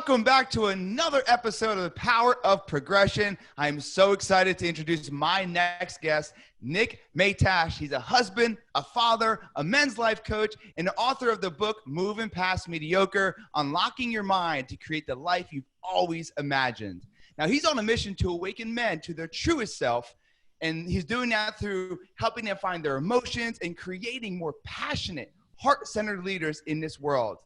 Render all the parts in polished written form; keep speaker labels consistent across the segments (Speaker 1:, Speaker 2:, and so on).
Speaker 1: welcome back to another episode of The Power of Progression. I'm so excited to introduce my next guest, Nick Matiash. He's a husband, a father, a men's life coach, and the author of the book, Moving Past Mediocre, Unlocking Your Mind to Create the Life You've Always Imagined. Now, he's on a mission to awaken men to their truest self, and he's doing that through helping them find their emotions and creating more passionate, heart-centered leaders in this world.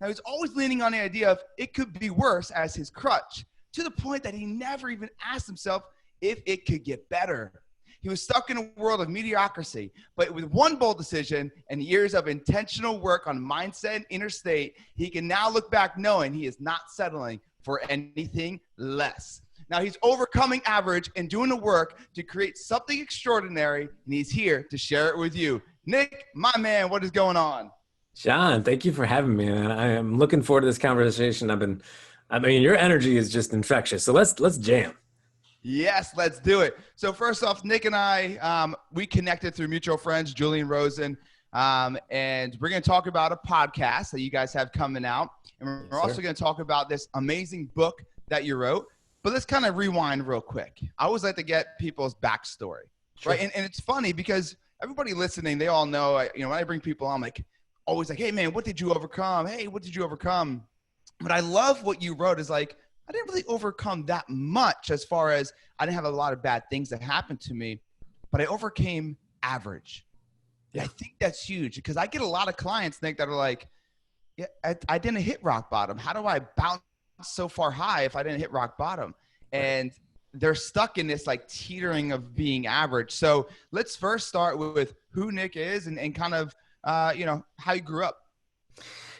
Speaker 1: Now, he's always leaning on the idea of it could be worse as his crutch, to the point that he never even asked himself if it could get better. He was stuck in a world of mediocrity, but with one bold decision and years of intentional work on mindset and inner state, he can now look back knowing he is not settling for anything less. Now, he's overcoming average and doing the work to create something extraordinary, and he's here to share it with you. Nick, my man, what is going on?
Speaker 2: John, thank you for having me, man. I am looking forward to this conversation. I mean, your energy is just infectious. So let's jam.
Speaker 1: Yes, let's do it. So first off, Nick and I, we connected through mutual friends, Julian Rosen, and we're going to talk about a podcast that you guys have coming out. And we're also going to talk about this amazing book that you wrote. But let's kind of rewind real quick. I always like to get people's backstory, right? And it's funny because everybody listening, they all know, when I bring people on, I'm like, always like, hey man, what did you overcome? Hey, what did you overcome? But I love what you wrote is like, I didn't really overcome that much as far as I didn't have a lot of bad things that happened to me, but I overcame average. Yeah. I think that's huge because I get a lot of clients, Nick, that are like, yeah, I didn't hit rock bottom. How do I bounce so far high if I didn't hit rock bottom? And they're stuck in this like teetering of being average. So let's first start with who Nick is and kind of, how you grew up.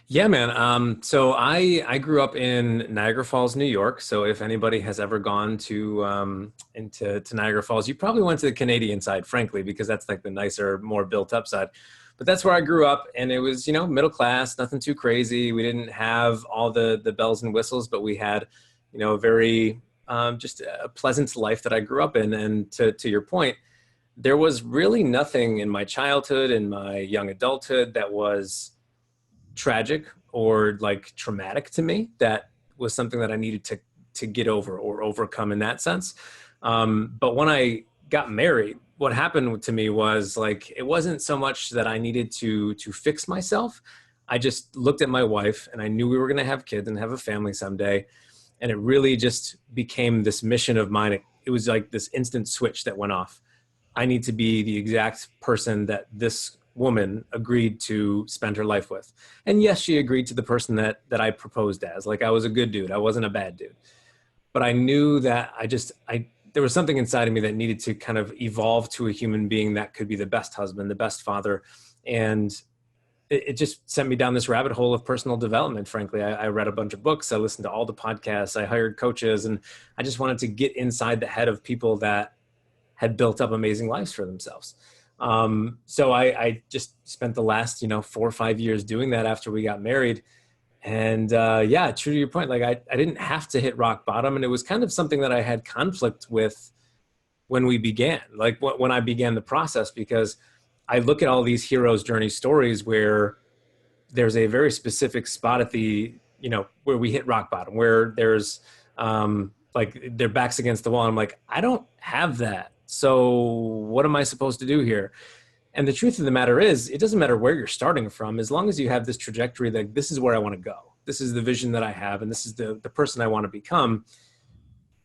Speaker 2: Yeah, man. So I grew up in Niagara Falls, New York. So if anybody has ever gone to into Niagara Falls, you probably went to the Canadian side, frankly, because that's like the nicer, more built up side. But that's where I grew up, and it was, middle class, nothing too crazy. We didn't have all the bells and whistles, but we had, a very just a pleasant life that I grew up in. And to your point, there was really nothing in my childhood and my young adulthood that was tragic or like traumatic to me. That was something that I needed to get over or overcome in that sense. But when I got married, what happened to me was like, it wasn't so much that I needed to fix myself. I just looked at my wife and I knew we were going to have kids and have a family someday. And it really just became this mission of mine. It was like this instant switch that went off. I need to be the exact person that this woman agreed to spend her life with. And yes, she agreed to the person that I proposed as. Like, I was a good dude. I wasn't a bad dude. But I knew that there was something inside of me that needed to kind of evolve to a human being that could be the best husband, the best father. And it just sent me down this rabbit hole of personal development, frankly. I read a bunch of books. I listened to all the podcasts. I hired coaches. And I just wanted to get inside the head of people that had built up amazing lives for themselves. So I just spent the last, 4 or 5 years doing that after we got married. And true to your point, like I didn't have to hit rock bottom. And it was kind of something that I had conflict with when we began, like when I began the process, because I look at all these heroes' journey stories where there's a very specific spot at the, where we hit rock bottom, where there's like their backs against the wall. I'm like, I don't have that. So what am I supposed to do here? And the truth of the matter is, it doesn't matter where you're starting from, as long as you have this trajectory that this is where I want to go. This is the vision that I have, and this is the person I want to become.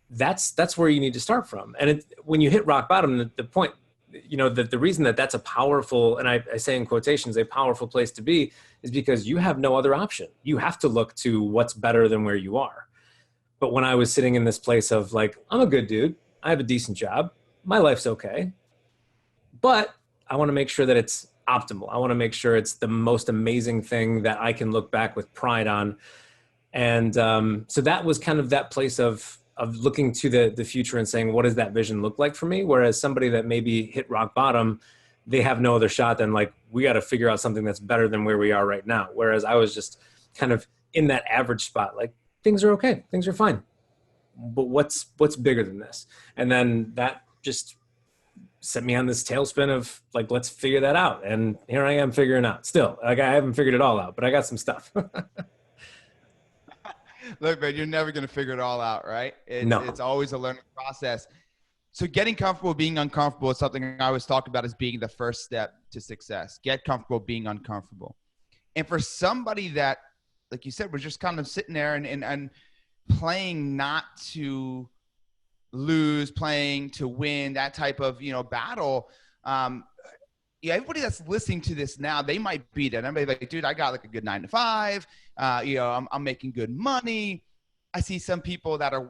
Speaker 2: That's where you need to start from. And when you hit rock bottom, the point, the reason that's a powerful, and I say in quotations, a powerful place to be, is because you have no other option. You have to look to what's better than where you are. But when I was sitting in this place of like, I'm a good dude, I have a decent job, my life's okay, but I want to make sure that it's optimal. I want to make sure it's the most amazing thing that I can look back with pride on. And so that was kind of that place of looking to the future and saying, what does that vision look like for me? Whereas somebody that maybe hit rock bottom, they have no other shot than like, we got to figure out something that's better than where we are right now. Whereas I was just kind of in that average spot, like things are okay, things are fine, but what's bigger than this? And then that just set me on this tailspin of like, let's figure that out. And here I am figuring out still. Like, I haven't figured it all out, but I got some stuff.
Speaker 1: Look, man, you're never going to figure it all out, right?
Speaker 2: No.
Speaker 1: It's always a learning process. So getting comfortable being uncomfortable is something I always talk about as being the first step to success. Get comfortable being uncomfortable. And for somebody that, like you said, was just kind of sitting there and playing not to lose, playing to win, that type of, battle. Yeah, everybody that's listening to this now, they might be there. Everybody's like, dude, I got like a good 9 to 5. I'm making good money. I see some people that are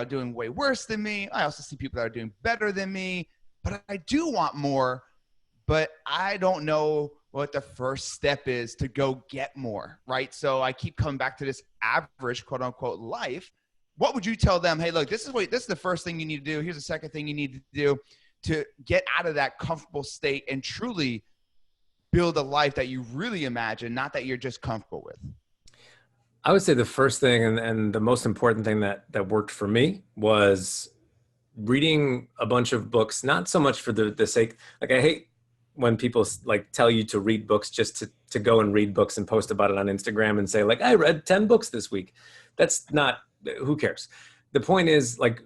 Speaker 1: doing way worse than me. I also see people that are doing better than me, but I do want more, but I don't know what the first step is to go get more, right? So I keep coming back to this average, quote unquote, life. What would you tell them? Hey, look, this is the first thing you need to do. Here's the second thing you need to do to get out of that comfortable state and truly build a life that you really imagine, not that you're just comfortable with.
Speaker 2: I would say the first thing and the most important thing that worked for me was reading a bunch of books, not so much for the sake, like I hate when people like tell you to read books just to go and read books and post about it on Instagram and say like, I read 10 books this week. That's not, who cares? The point is like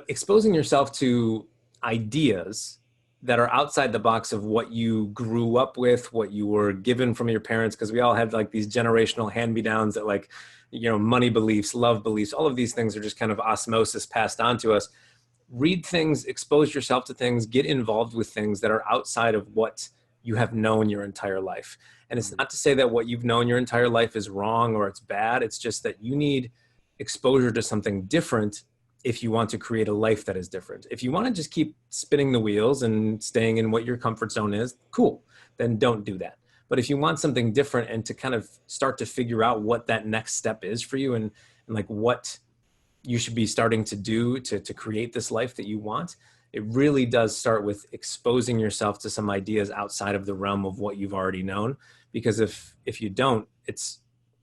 Speaker 2: exposing yourself to ideas that are outside the box of what you grew up with, what you were given from your parents, because we all have like these generational hand-me-downs that like, money beliefs, love beliefs, all of these things are just kind of osmosis passed on to us. Read things, expose yourself to things, get involved with things that are outside of what you have known your entire life. And it's not to say that what you've known your entire life is wrong or it's bad. It's just that you need exposure to something different if you want to create a life that is different. If you want to just keep spinning the wheels and staying in what your comfort zone is, cool, then don't do that. But if you want something different and to kind of start to figure out what that next step is for you and like what you should be starting to do to create this life that you want, it really does start with exposing yourself to some ideas outside of the realm of what you've already known. Because if you don't,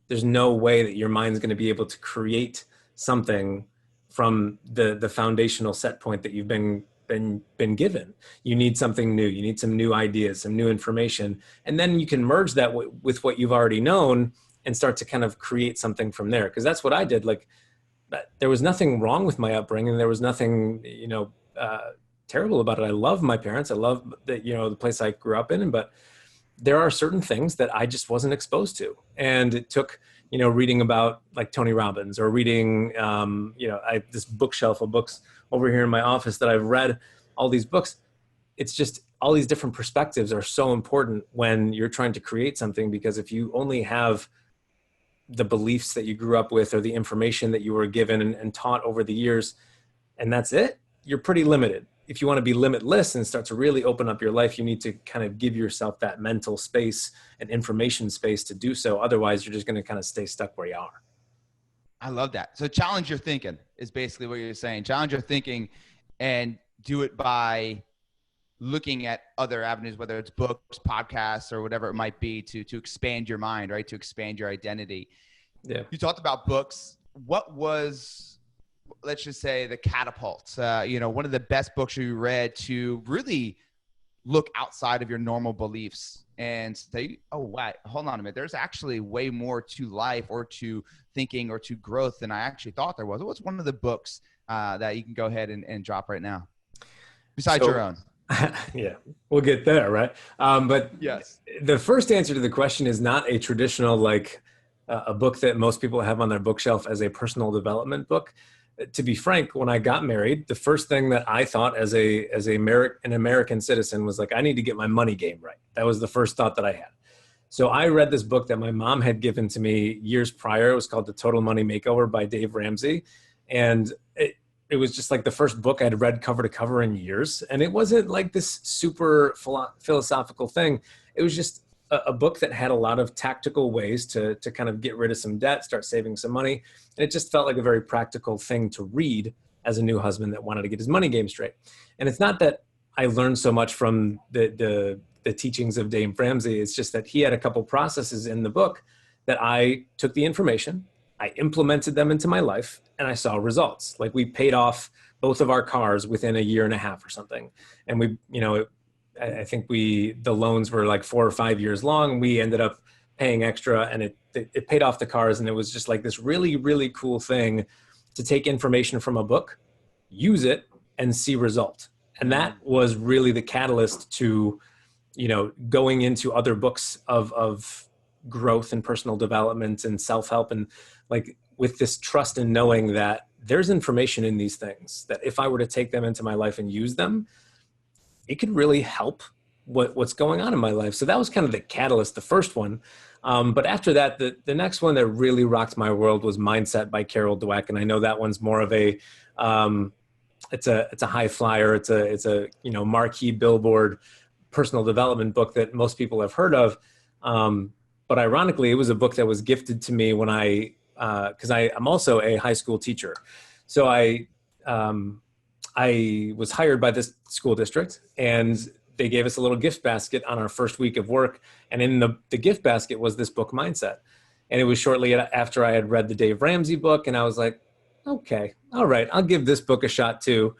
Speaker 2: there's no way that your mind's going to be able to create something from the foundational set point that you've been given. You need something new. You need some new ideas, some new information. And then you can merge that with what you've already known and start to kind of create something from there. Because that's what I did. Like, there was nothing wrong with my upbringing. There was nothing, terrible about it. I love my parents. I love that, the place I grew up in, but there are certain things that I just wasn't exposed to. And it took, reading about like Tony Robbins or reading, I this bookshelf of books over here in my office that I've read all these books. It's just all these different perspectives are so important when you're trying to create something, because if you only have the beliefs that you grew up with or the information that you were given and taught over the years, and that's it, you're pretty limited. If you want to be limitless and start to really open up your life, you need to kind of give yourself that mental space and information space to do so. Otherwise, you're just going to kind of stay stuck where you are.
Speaker 1: I love that. So challenge your thinking is basically what you're saying. Challenge your thinking and do it by looking at other avenues, whether it's books, podcasts, or whatever it might be to expand your mind, right? To expand your identity.
Speaker 2: Yeah.
Speaker 1: You talked about books. What was, let's just say, the catapult, one of the best books you read to really look outside of your normal beliefs and say, oh, wow, hold on a minute. There's actually way more to life or to thinking or to growth than I actually thought there was. What's one of the books that you can go ahead and drop right now besides your own?
Speaker 2: Yeah, we'll get there, right? But
Speaker 1: yes,
Speaker 2: the first answer to the question is not a traditional, like a book that most people have on their bookshelf as a personal development book. To be frank, when I got married, the first thing that I thought as an American citizen was like, I need to get my money game right. That was the first thought that I had. So I read this book that my mom had given to me years prior. It was called The Total Money Makeover by Dave Ramsey. And it was just like the first book I'd read cover to cover in years. And it wasn't like this super philosophical thing. It was just a book that had a lot of tactical ways to kind of get rid of some debt, start saving some money. And it just felt like a very practical thing to read as a new husband that wanted to get his money game straight. And it's not that I learned so much from the teachings of Dave Ramsey. It's just that he had a couple processes in the book that I took the information, I implemented them into my life, and I saw results. Like, we paid off both of our cars within a year and a half or something. And I think the loans were like 4 or 5 years long. We ended up paying extra, and it paid off the cars. And it was just like this really, really cool thing to take information from a book, use it, and see result. And that was really the catalyst to, going into other books of growth and personal development and self-help, and like with this trust in knowing that there's information in these things that if I were to take them into my life and use them, it could really help what's going on in my life. So that was kind of the catalyst, the first one. But after that, the next one that really rocked my world was Mindset by Carol Dweck. And I know that one's more of a, it's a high flyer. It's a marquee billboard personal development book that most people have heard of. But ironically, it was a book that was gifted to me when because I'm also a high school teacher. So I was hired by this school district, and they gave us a little gift basket on our first week of work. And in the gift basket was this book, Mindset. And it was shortly after I had read the Dave Ramsey book. And I was like, okay, all right, I'll give this book a shot too.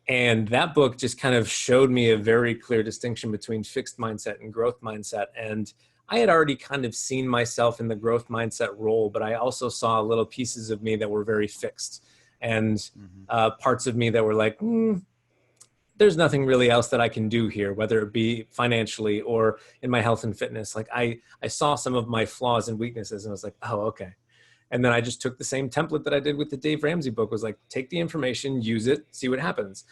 Speaker 2: And that book just kind of showed me a very clear distinction between fixed mindset and growth mindset. And I had already kind of seen myself in the growth mindset role, but I also saw little pieces of me that were very fixed, and parts of me that were like, there's nothing really else that I can do here, whether it be financially or in my health and fitness. Like I saw some of my flaws and weaknesses, and I was like, oh, okay. And then I just took the same template that I did with the Dave Ramsey book, was like, take the information, use it, see what happens.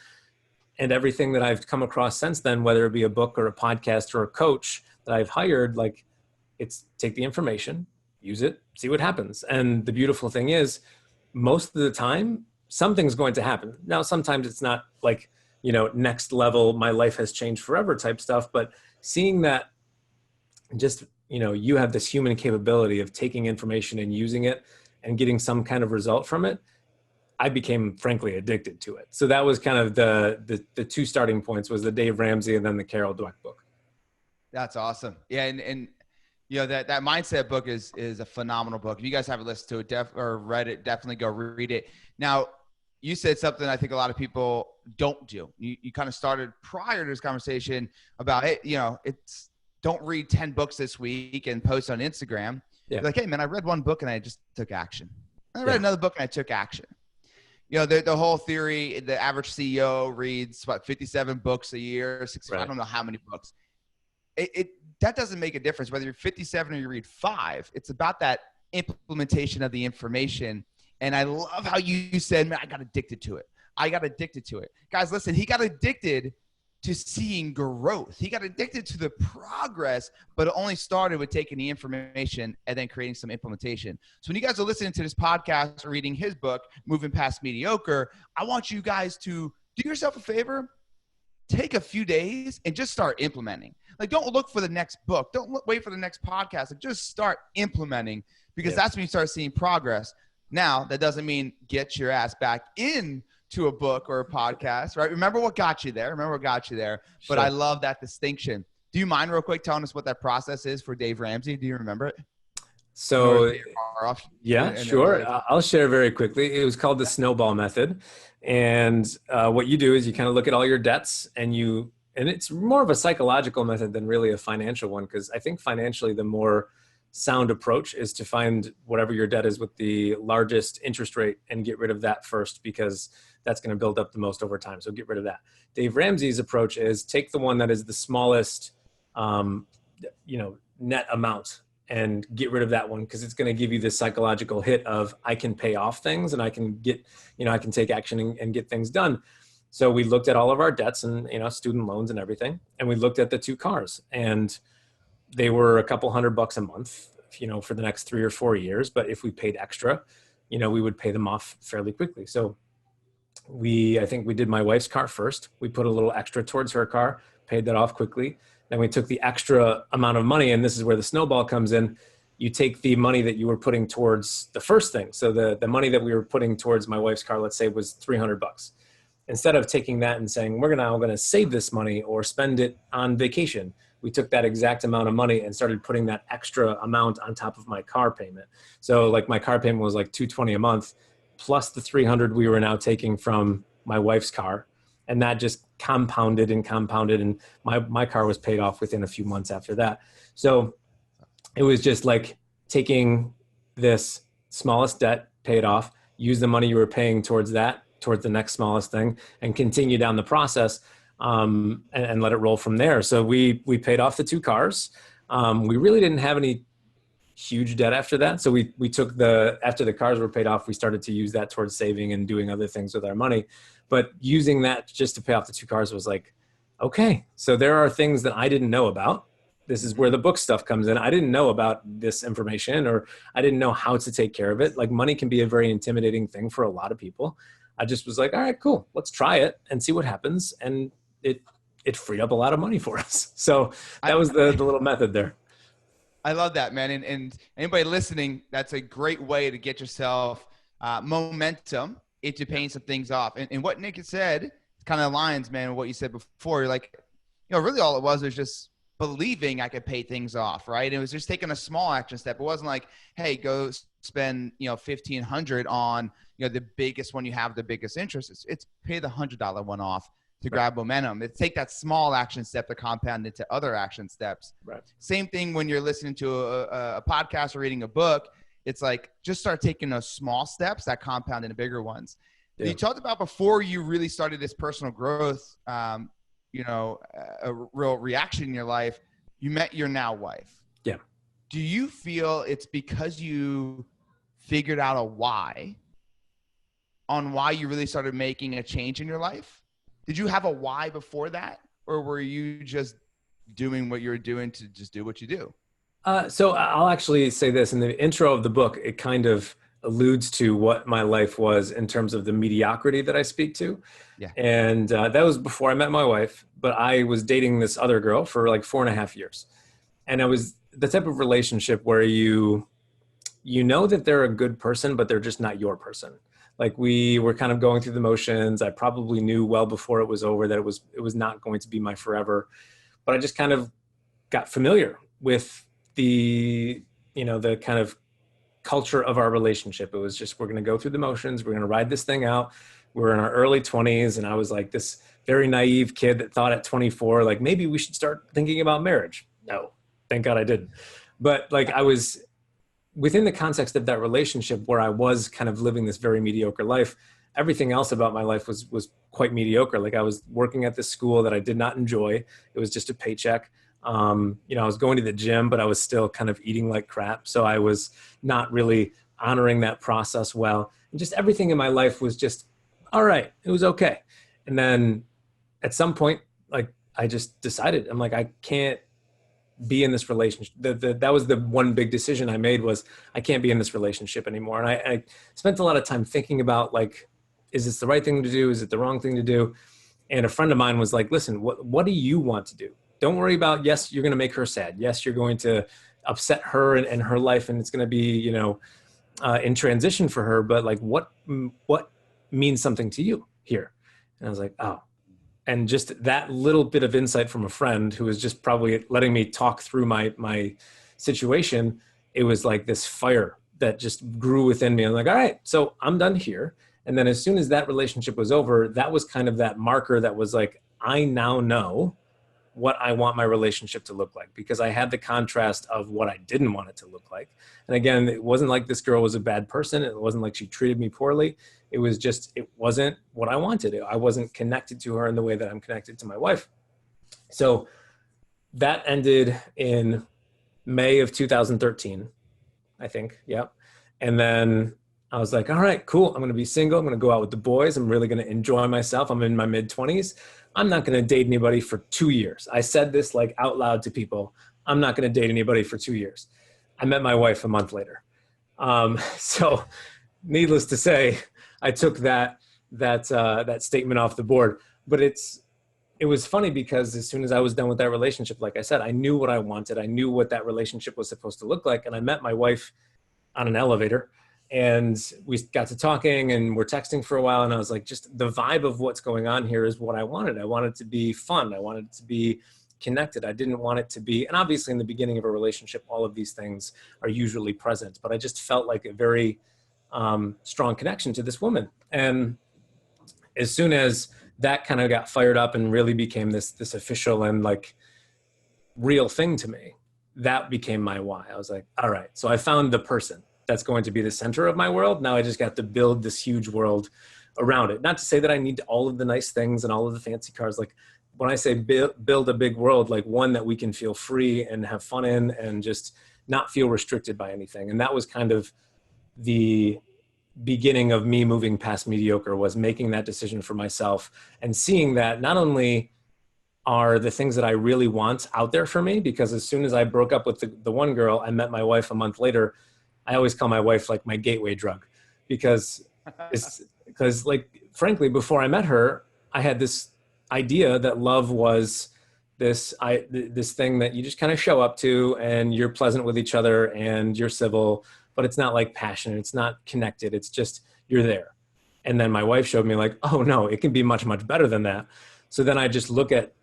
Speaker 2: And everything that I've come across since then, whether it be a book or a podcast or a coach that I've hired, like, it's take the information, use it, see what happens. And the beautiful thing is, most of the time, something's going to happen. Now, sometimes it's not like, next level, my life has changed forever type stuff, but seeing that just, you have this human capability of taking information and using it and getting some kind of result from it, I became frankly addicted to it. So that was kind of the two starting points, was the Dave Ramsey and then the Carol Dweck book.
Speaker 1: That's awesome. Yeah. And that mindset book is a phenomenal book. If you guys haven't listened to it or read it, definitely go read it. Now, you said something I think a lot of people don't do. You kind of started prior to this conversation about, hey, it's don't read 10 books this week and post on Instagram. Yeah. Like, hey man, I read one book and I just took action. I read another book and I took action. The whole theory, the average CEO reads 57 books a year, 60, right. I don't know how many books. That doesn't make a difference whether you're 57 or you read 5. It's about that implementation of the information. And I love how you said, man, I got addicted to it. Guys, listen, he got addicted to seeing growth. He got addicted to the progress, but it only started with taking the information and then creating some implementation. So when you guys are listening to this podcast or reading his book, Moving Past Mediocre, I want you guys to do yourself a favor. Take a few days and just start implementing. Like, don't look for the next book. Don't wait for the next podcast. Like, just start implementing, because that's when you start seeing progress. Now, that doesn't mean get your ass back into a book or a podcast, right? Remember what got you there. But sure. I love that distinction. Do you mind real quick telling us what that process is for Dave Ramsey? Do you remember it?
Speaker 2: So, yeah, sure. I'll share very quickly. It was called the Snowball method. And what you do is you kind of look at all your debts, and it's more of a psychological method than really a financial one, because I think financially the more sound approach is to find whatever your debt is with the largest interest rate and get rid of that first, because that's going to build up the most over time. So get rid of that. Dave Ramsey's approach is take the one that is the smallest, net amount, and get rid of that one, because it's going to give you this psychological hit of, I can pay off things and I can get, I can take action and get things done. So we looked at all of our debts and, student loans and everything. And we looked at the 2 cars, and they were a couple $100 a month, for the next 3 or 4 years. But if we paid extra, we would pay them off fairly quickly. So I think we did my wife's car first. We put a little extra towards her car, paid that off quickly. Then we took the extra amount of money, and this is where the snowball comes in. You take the money that you were putting towards the first thing. So the money that we were putting towards my wife's car, let's say, was $300. Instead of taking that and saying, we're now going to save this money or spend it on vacation, we took that exact amount of money and started putting that extra amount on top of my car payment. So like my car payment was like $220 a month, plus the $300 we were now taking from my wife's car. And that just compounded. And my car was paid off within a few months after that. So it was just like taking this smallest debt, pay it off, use the money you were paying towards that, towards the next smallest thing, and continue down the process, and let it roll from there. So we paid off the 2 cars. We really didn't have any huge debt after that. So we took after the cars were paid off, we started to use that towards saving and doing other things with our money. But using that just to pay off the 2 cars was like, okay, so there are things that I didn't know about. This is where the book stuff comes in. I didn't know about this information, or I didn't know how to take care of it. Like, money can be a very intimidating thing for a lot of people. I just was like, all right, cool, let's try it and see what happens. And it freed up a lot of money for us. So that was the little method there.
Speaker 1: I love that, man. And anybody listening, that's a great way to get yourself momentum into paying some things off. And what Nick had said kind of aligns, man, with what you said before. You're like, really all it was just believing I could pay things off, right? It was just taking a small action step. It wasn't like, hey, go spend, $1,500 on, the biggest one you have, the biggest interest. It's pay the $100 one off to grab momentum. It's take that small action step to compound into other action steps.
Speaker 2: Right.
Speaker 1: Same thing when you're listening to a podcast or reading a book. It's like, just start taking those small steps that compound into bigger ones. Yeah. You talked about before you really started this personal growth, a real reaction in your life, you met your now wife.
Speaker 2: Yeah.
Speaker 1: Do you feel it's because you figured out a why on why you really started making a change in your life? Did you have a why before that? Or were you just doing what you were doing to just do what you do?
Speaker 2: So I'll actually say this. In the intro of the book, it kind of alludes to what my life was in terms of the mediocrity that I speak to.
Speaker 1: Yeah.
Speaker 2: And that was before I met my wife, but I was dating this other girl for like 4.5 years. And I was the type of relationship where you know that they're a good person, but they're just not your person. Like, we were kind of going through the motions. I probably knew well before it was over that it was not going to be my forever, but I just kind of got familiar with the kind of culture of our relationship. It was just, we're going to go through the motions. We're going to ride this thing out. We're in our early 20s. And I was like this very naive kid that thought at 24, like, maybe we should start thinking about marriage. No, thank God I didn't. But like, I was within the context of that relationship where I was kind of living this very mediocre life. Everything else about my life was quite mediocre. Like, I was working at this school that I did not enjoy. It was just a paycheck. I was going to the gym, but I was still kind of eating like crap. So I was not really honoring that process well. And just everything in my life was just, all right, it was okay. And then at some point, like, I just decided, I'm like, I can't be in this relationship. That was the one big decision I made, was I can't be in this relationship anymore. And I spent a lot of time thinking about, like, is this the right thing to do? Is it the wrong thing to do? And a friend of mine was like, listen, what do you want to do? Don't worry about, yes, you're going to make her sad. Yes, you're going to upset her and her life, and it's going to be, in transition for her. But like, what means something to you here? And I was like, oh. And just that little bit of insight from a friend who was just probably letting me talk through my situation, it was like this fire that just grew within me. I'm like, all right, so I'm done here. And then as soon as that relationship was over, that was kind of that marker that was like, I now know what I want my relationship to look like, because I had the contrast of what I didn't want it to look like. And again, it wasn't like this girl was a bad person. It wasn't like she treated me poorly. It was just, it wasn't what I wanted. I wasn't connected to her in the way that I'm connected to my wife. So that ended in May of 2013, I think. Yep. And then I was like, all right, cool. I'm going to be single. I'm going to go out with the boys. I'm really going to enjoy myself. I'm in my mid-20s. I'm not going to date anybody for 2 years. I said this like out loud to people. I'm not going to date anybody for 2 years. I met my wife a month later. So needless to say, I took that statement off the board. But it was funny because as soon as I was done with that relationship, like I said, I knew what I wanted. I knew what that relationship was supposed to look like. And I met my wife on an elevator. And we got to talking and we're texting for a while. And I was like, just the vibe of what's going on here is what I wanted. I wanted it to be fun. I wanted it to be connected. I didn't want it to be, and obviously in the beginning of a relationship, all of these things are usually present, but I just felt like a very strong connection to this woman. And as soon as that kind of got fired up and really became this official and like real thing to me, that became my why. I was like, all right, so I found the person that's going to be the center of my world. Now I just got to build this huge world around it. Not to say that I need all of the nice things and all of the fancy cars. Like when I say build a big world, like one that we can feel free and have fun in and just not feel restricted by anything. And that was kind of the beginning of me moving past mediocre, was making that decision for myself and seeing that not only are the things that I really want out there for me, because as soon as I broke up with the one girl, I met my wife a month later. I always call my wife like my gateway drug, because like, frankly, before I met her, I had this idea that love was this thing that you just kind of show up to and you're pleasant with each other and you're civil, but it's not like passionate. It's not connected. It's just, you're there. And then my wife showed me like, oh no, it can be much, much better than that. So then I just look at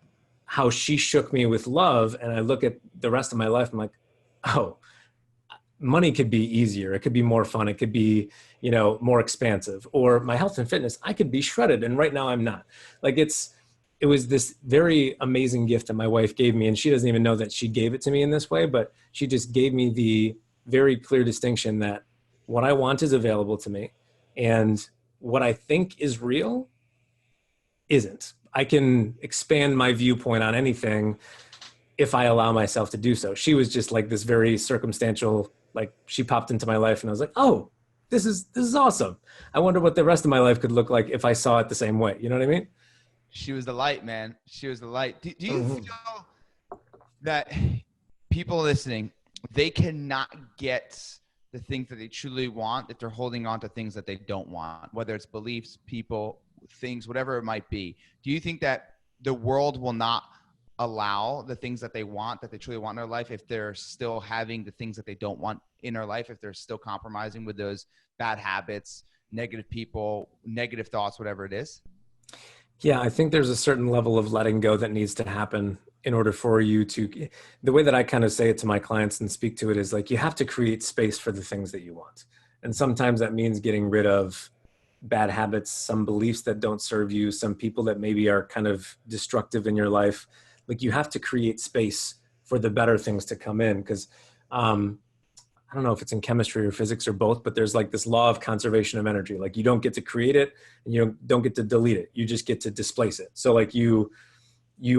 Speaker 2: how she shook me with love, and I look at the rest of my life. I'm like, oh, money could be easier. It could be more fun. It could be, more expansive. Or my health and fitness, I could be shredded. And right now I'm not. Like it was this very amazing gift that my wife gave me. And she doesn't even know that she gave it to me in this way, but she just gave me the very clear distinction that what I want is available to me. And what I think is real isn't. I can expand my viewpoint on anything if I allow myself to do so. She was just like this very circumstantial, like she popped into my life and I was like, oh, this is awesome. I wonder what the rest of my life could look like if I saw it the same way. You know what I mean?
Speaker 1: She was the light, man. She was the light. Do you feel that people listening, they cannot get the things that they truly want if they're holding on to things that they don't want, whether it's beliefs, people, things, whatever it might be? Do you think that the world will not allow the things that they want, that they truly want in their life, if they're still having the things that they don't want in their life, if they're still compromising with those bad habits, negative people, negative thoughts, whatever it is?
Speaker 2: Yeah, I think there's a certain level of letting go that needs to happen in order for you to, the way that I kind of say it to my clients and speak to it is like, you have to create space for the things that you want. And sometimes that means getting rid of bad habits, some beliefs that don't serve you, some people that maybe are kind of destructive in your life. Like you have to create space for the better things to come in. Because I don't know if it's in chemistry or physics or both, but there's like this law of conservation of energy. Like you don't get to create it and you don't get to delete it. You just get to displace it. So like you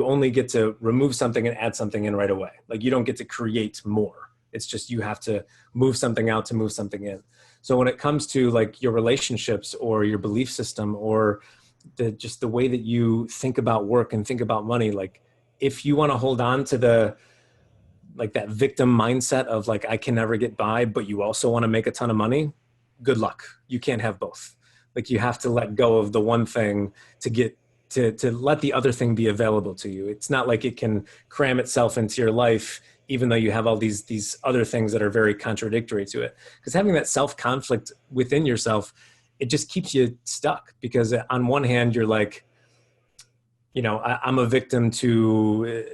Speaker 2: only get to remove something and add something in right away. Like you don't get to create more. It's just, you have to move something out to move something in. So when it comes to like your relationships or your belief system or just the way that you think about work and think about money, like if you want to hold on to that victim mindset of like, I can never get by, but you also want to make a ton of money, good luck. You can't have both. Like you have to let go of the one thing to get to let the other thing be available to you. It's not like it can cram itself into your life, even though you have all these other things that are very contradictory to it. Because having that self-conflict within yourself, it just keeps you stuck. Because on one hand, you're like, I'm a victim to,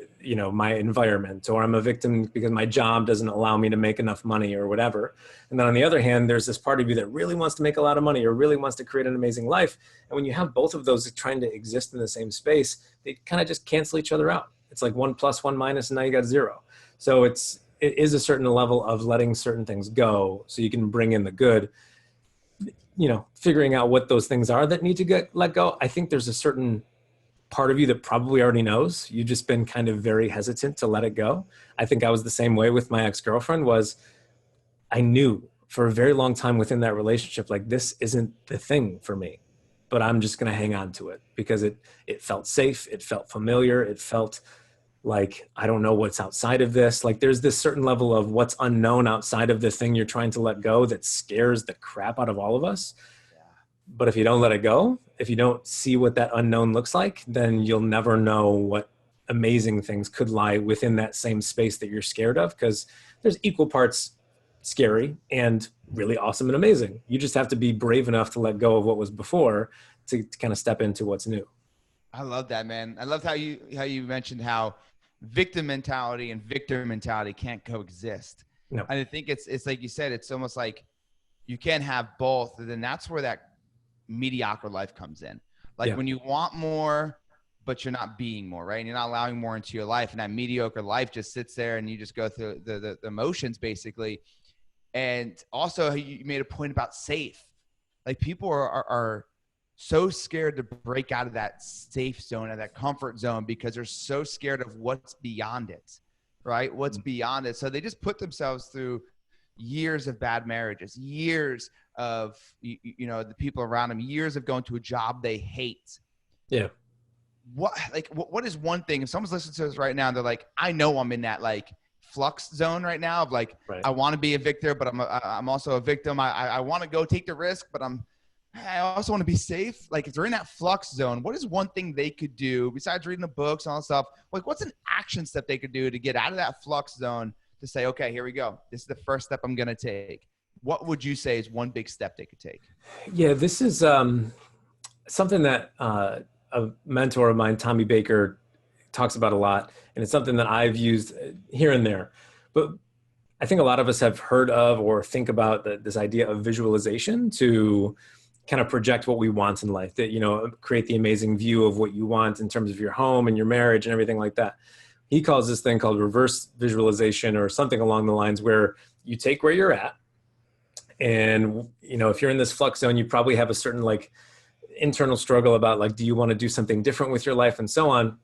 Speaker 2: my environment, or I'm a victim because my job doesn't allow me to make enough money or whatever. And then on the other hand, there's this part of you that really wants to make a lot of money or really wants to create an amazing life. And when you have both of those trying to exist in the same space, they kind of just cancel each other out. It's like 1 + 1 - and now you got 0. So it is a certain level of letting certain things go so you can bring in the good, figuring out what those things are that need to get let go. I think there's a certain part of you that probably already knows. You've just been kind of very hesitant to let it go. I think I was the same way with my ex-girlfriend. I knew for a very long time within that relationship, like this isn't the thing for me, but I'm just going to hang on to it because it felt safe. It felt familiar. It felt like, I don't know what's outside of this. Like there's this certain level of what's unknown outside of the thing you're trying to let go that scares the crap out of all of us. But if you don't let it go, if you don't see what that unknown looks like, then you'll never know what amazing things could lie within that same space that you're scared of, because there's equal parts scary and really awesome and amazing. You just have to be brave enough to let go of what was before to kind of step into what's new.
Speaker 1: I love that, man. I loved how you mentioned how victim mentality and victor mentality can't coexist.
Speaker 2: No.
Speaker 1: And I think it's like you said, it's almost like you can't have both. And then that's where that mediocre life comes in. Like when you want more, but you're not being more, right? And you're not allowing more into your life. And that mediocre life just sits there and you just go through the emotions basically. And also you made a point about safe. Like people are so scared to break out of that safe zone and that comfort zone because they're so scared of what's beyond it, right? What's beyond it. So they just put themselves through years of bad marriages, years of, the people around them, years of going to a job they hate.
Speaker 2: Yeah.
Speaker 1: What is one thing, if someone's listening to us right now and they're like, I know I'm in that like flux zone right now of like,
Speaker 2: right.
Speaker 1: I want to be a victor, but I'm also a victim. I want to go take the risk, but I also want to be safe. Like if they're in that flux zone, what is one thing they could do besides reading the books and all that stuff? Like what's an action step they could do to get out of that flux zone to say, okay, here we go. This is the first step I'm going to take. What would you say is one big step they could take?
Speaker 2: Yeah, this is something that a mentor of mine, Tommy Baker, talks about a lot. And it's something that I've used here and there. But I think a lot of us have heard of or think about this idea of visualization to kind of project what we want in life, that, create the amazing view of what you want in terms of your home and your marriage and everything like that. He calls this thing called reverse visualization or something along the lines where you take where you're at. And, if you're in this flux zone, you probably have a certain like internal struggle about like, do you want to do something different with your life and so on.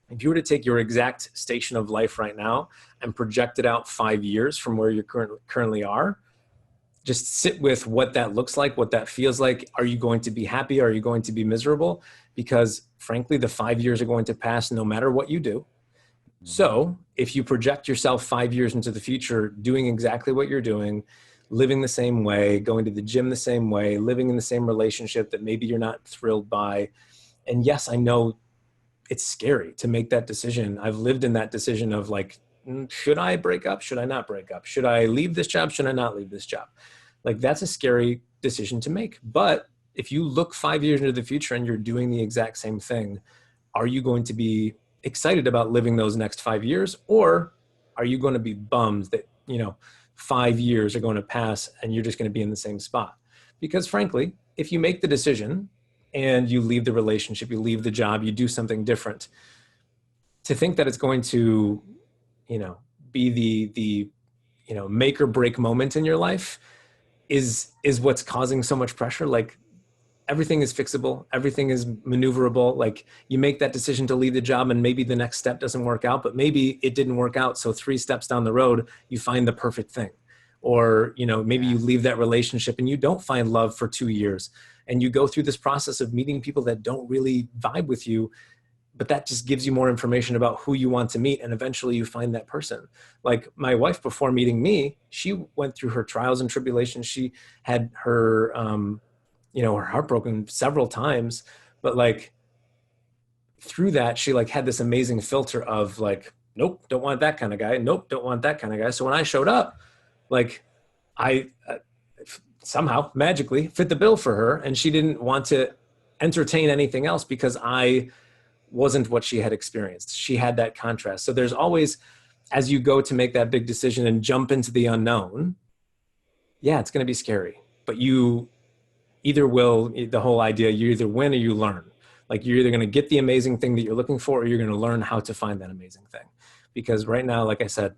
Speaker 2: If you were to take your exact station of life right now and project it out 5 years from where you currently are, just sit with what that looks like, what that feels like. Are you going to be happy? Are you going to be miserable? Because frankly, the 5 years are going to pass no matter what you do. So if you project yourself 5 years into the future, doing exactly what you're doing, living the same way, going to the gym the same way, living in the same relationship that maybe you're not thrilled by. And yes, I know it's scary to make that decision. I've lived in that decision of like, should I break up? Should I not break up? Should I leave this job? Should I not leave this job? Like that's a scary decision to make. But if you look 5 years into the future and you're doing the exact same thing, are you going to be excited about living those next 5 years? Or are you going to be bummed that, 5 years are going to pass and you're just going to be in the same spot? Because frankly, if you make the decision and you leave the relationship, you leave the job, you do something different, to think that it's going to, be the make or break moment in your life is what's causing so much pressure. Like everything is fixable. Everything is maneuverable. Like you make that decision to leave the job and maybe the next step doesn't work out, but maybe it didn't work out. So 3 steps down the road, you find the perfect thing. Or, maybe you leave that relationship and you don't find love for 2 years and you go through this process of meeting people that don't really vibe with you, but that just gives you more information about who you want to meet. And eventually you find that person. Like my wife, before meeting me, she went through her trials and tribulations. She had her, her heart broken several times, but like through that, she like had this amazing filter of like, nope, don't want that kind of guy. Nope, don't want that kind of guy. So when I showed up, like I somehow magically fit the bill for her, and she didn't want to entertain anything else because I wasn't what she had experienced. She had that contrast. So there's always, as you go to make that big decision and jump into the unknown, yeah, it's going to be scary, but you either will, the whole idea, you either win or you learn. Like you're either going to get the amazing thing that you're looking for, or you're going to learn how to find that amazing thing. Because right now, like I said,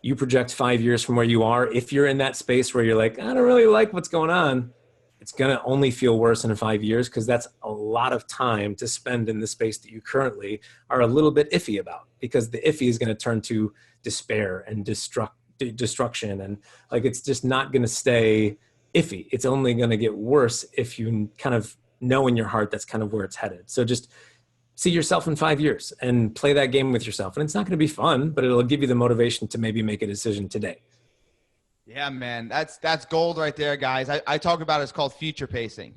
Speaker 2: you project 5 years from where you are. If you're in that space where you're like, I don't really like what's going on, it's going to only feel worse in 5 years, because that's a lot of time to spend in the space that you currently are a little bit iffy about, because the iffy is going to turn to despair and destruction. And like, it's just not going to stay iffy. It's only going to get worse if you kind of know in your heart that's kind of where it's headed. So just see yourself in 5 years and play that game with yourself. And it's not going to be fun, but it'll give you the motivation to maybe make a decision today.
Speaker 1: Yeah, man, that's gold right there, guys. I talk about it's called future pacing,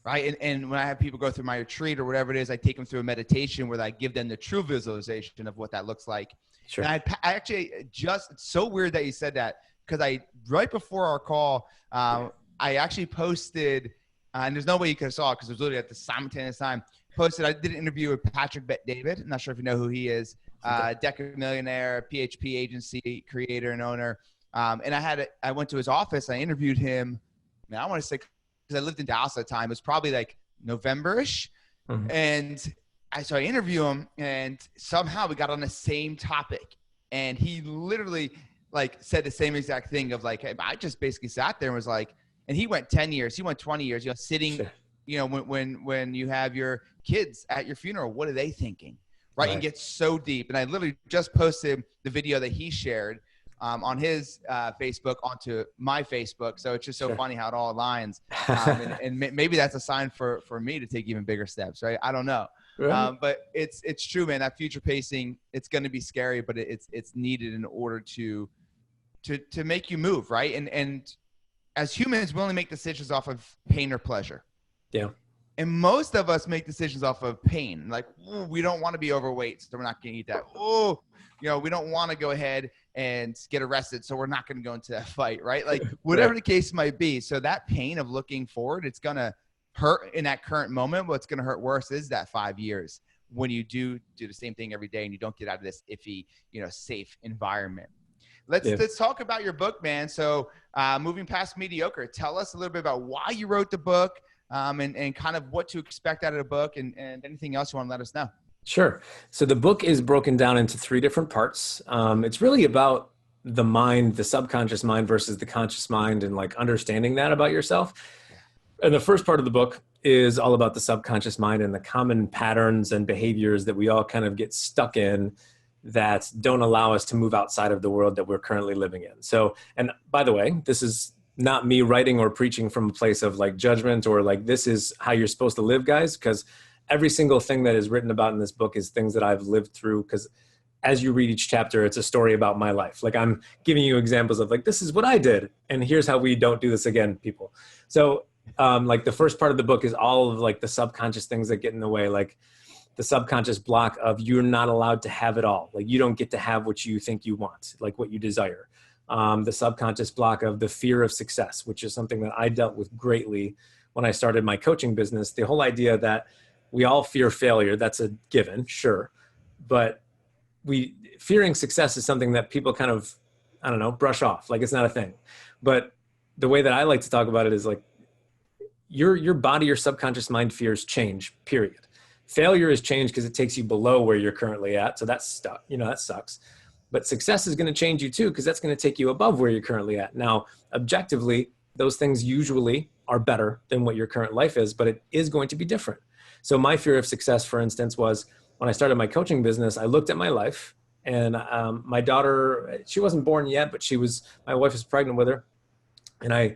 Speaker 1: right? And when I have people go through my retreat or whatever it is, I take them through a meditation where I give them the true visualization of what that looks like.
Speaker 2: Sure.
Speaker 1: And I actually it's so weird that you said that, because right before our call, I actually posted, and there's no way you could have saw it because it was literally at the simultaneous time, I did an interview with Patrick Bet-David. I'm not sure if you know who he is. Deca millionaire, PHP agency creator and owner. And I went to his office. I interviewed him. Man, I want to say, because I lived in Dallas at the time. It was probably like November-ish. Mm-hmm. And I interview him, and somehow we got on the same topic, and he literally like said the same exact thing of like, hey, I just basically sat there and was like, and he went 10 years, he went 20 years, you know, sitting,
Speaker 2: Sure.
Speaker 1: you know, when you have your kids at your funeral, what are they thinking? Right. And get so deep. And I literally just posted the video that he shared on his Facebook onto my Facebook. So it's just so funny how it all aligns. And maybe that's a sign for me to take even bigger steps, right? I don't know. Right. But it's true, man. That future pacing, it's going to be scary, but it's needed in order to make you move, right? And as humans, we only make decisions off of pain or pleasure.
Speaker 2: Yeah.
Speaker 1: And most of us make decisions off of pain. Like, we don't want to be overweight, so we're not going to eat that. Oh, you know, we don't want to go ahead and get arrested, so we're not going to go into that fight, right? Like, whatever the case might be. So that pain of looking forward, it's going to hurt in that current moment. What's going to hurt worse is that 5 years when you do the same thing every day and you don't get out of this iffy, you know, safe environment. Let's talk about your book, man. So Moving Past Mediocre, tell us a little bit about why you wrote the book, and kind of what to expect out of the book, and anything else you want to let us know.
Speaker 2: Sure. So the book is broken down into 3 different parts. It's really about the mind, the subconscious mind versus the conscious mind, and like understanding that about yourself. And the first part of the book is all about the subconscious mind and the common patterns and behaviors that we all kind of get stuck in that don't allow us to move outside of the world that we're currently living in. So, and by the way, this is not me writing or preaching from a place of like judgment or like, this is how you're supposed to live, guys, because every single thing that is written about in this book is things that I've lived through, because as you read each chapter, it's a story about my life. Like, I'm giving you examples of like, this is what I did, and here's how we don't do this again, people. So like the first part of the book is all of like the subconscious things that get in the way, like the subconscious block of you're not allowed to have it all. Like, you don't get to have what you think you want, like what you desire. The subconscious block of the fear of success, which is something that I dealt with greatly when I started my coaching business. The whole idea that we all fear failure, that's a given, sure. But fearing success is something that people kind of, I don't know, brush off. Like, it's not a thing. But the way that I like to talk about it is like, your body, your subconscious mind fears change, period. Failure is change because it takes you below where you're currently at. So that's stuck, you know, that sucks. But success is going to change you too, because that's going to take you above where you're currently at. Now, objectively, those things usually are better than what your current life is, but it is going to be different. So my fear of success, for instance, was when I started my coaching business, I looked at my life, and my daughter, she wasn't born yet, but my wife was pregnant with her. And I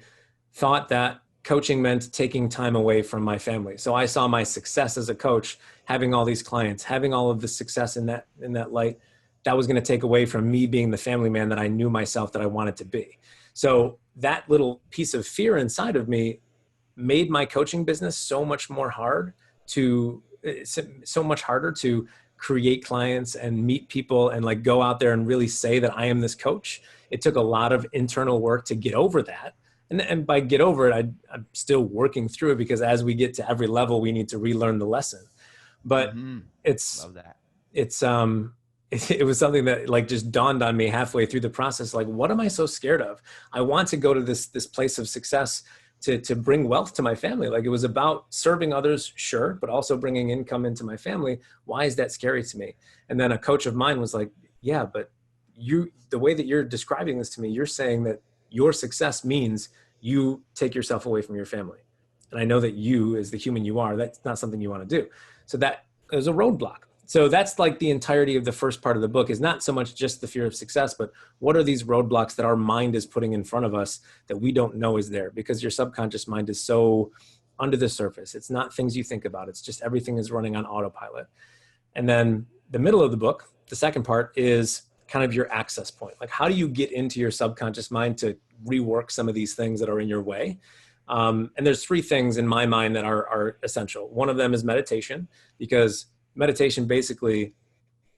Speaker 2: thought that coaching meant taking time away from my family. So I saw my success as a coach, having all these clients, having all of the success in that light, that was going to take away from me being the family man that I knew myself that I wanted to be. So that little piece of fear inside of me made my coaching business so much harder to create clients and meet people and like go out there and really say that I am this coach. It took a lot of internal work to get over that. And by get over it, I'm still working through it, because as we get to every level, we need to relearn the lesson. But
Speaker 1: Love that.
Speaker 2: It was something that like just dawned on me halfway through the process. Like, what am I so scared of? I want to go to this place of success to bring wealth to my family. Like, it was about serving others, sure, but also bringing income into my family. Why is that scary to me? And then a coach of mine was like, yeah, but the way that you're describing this to me, you're saying that your success means you take yourself away from your family. And I know that you, as the human you are, that's not something you want to do. So that is a roadblock. So that's like the entirety of the first part of the book, is not so much just the fear of success, but what are these roadblocks that our mind is putting in front of us that we don't know is there, because your subconscious mind is so under the surface. It's not things you think about. It's just everything is running on autopilot. And then the middle of the book, the second part, is kind of your access point. Like, how do you get into your subconscious mind to rework some of these things that are in your way? And there's 3 things in my mind that are essential. One of them is meditation, because meditation, basically,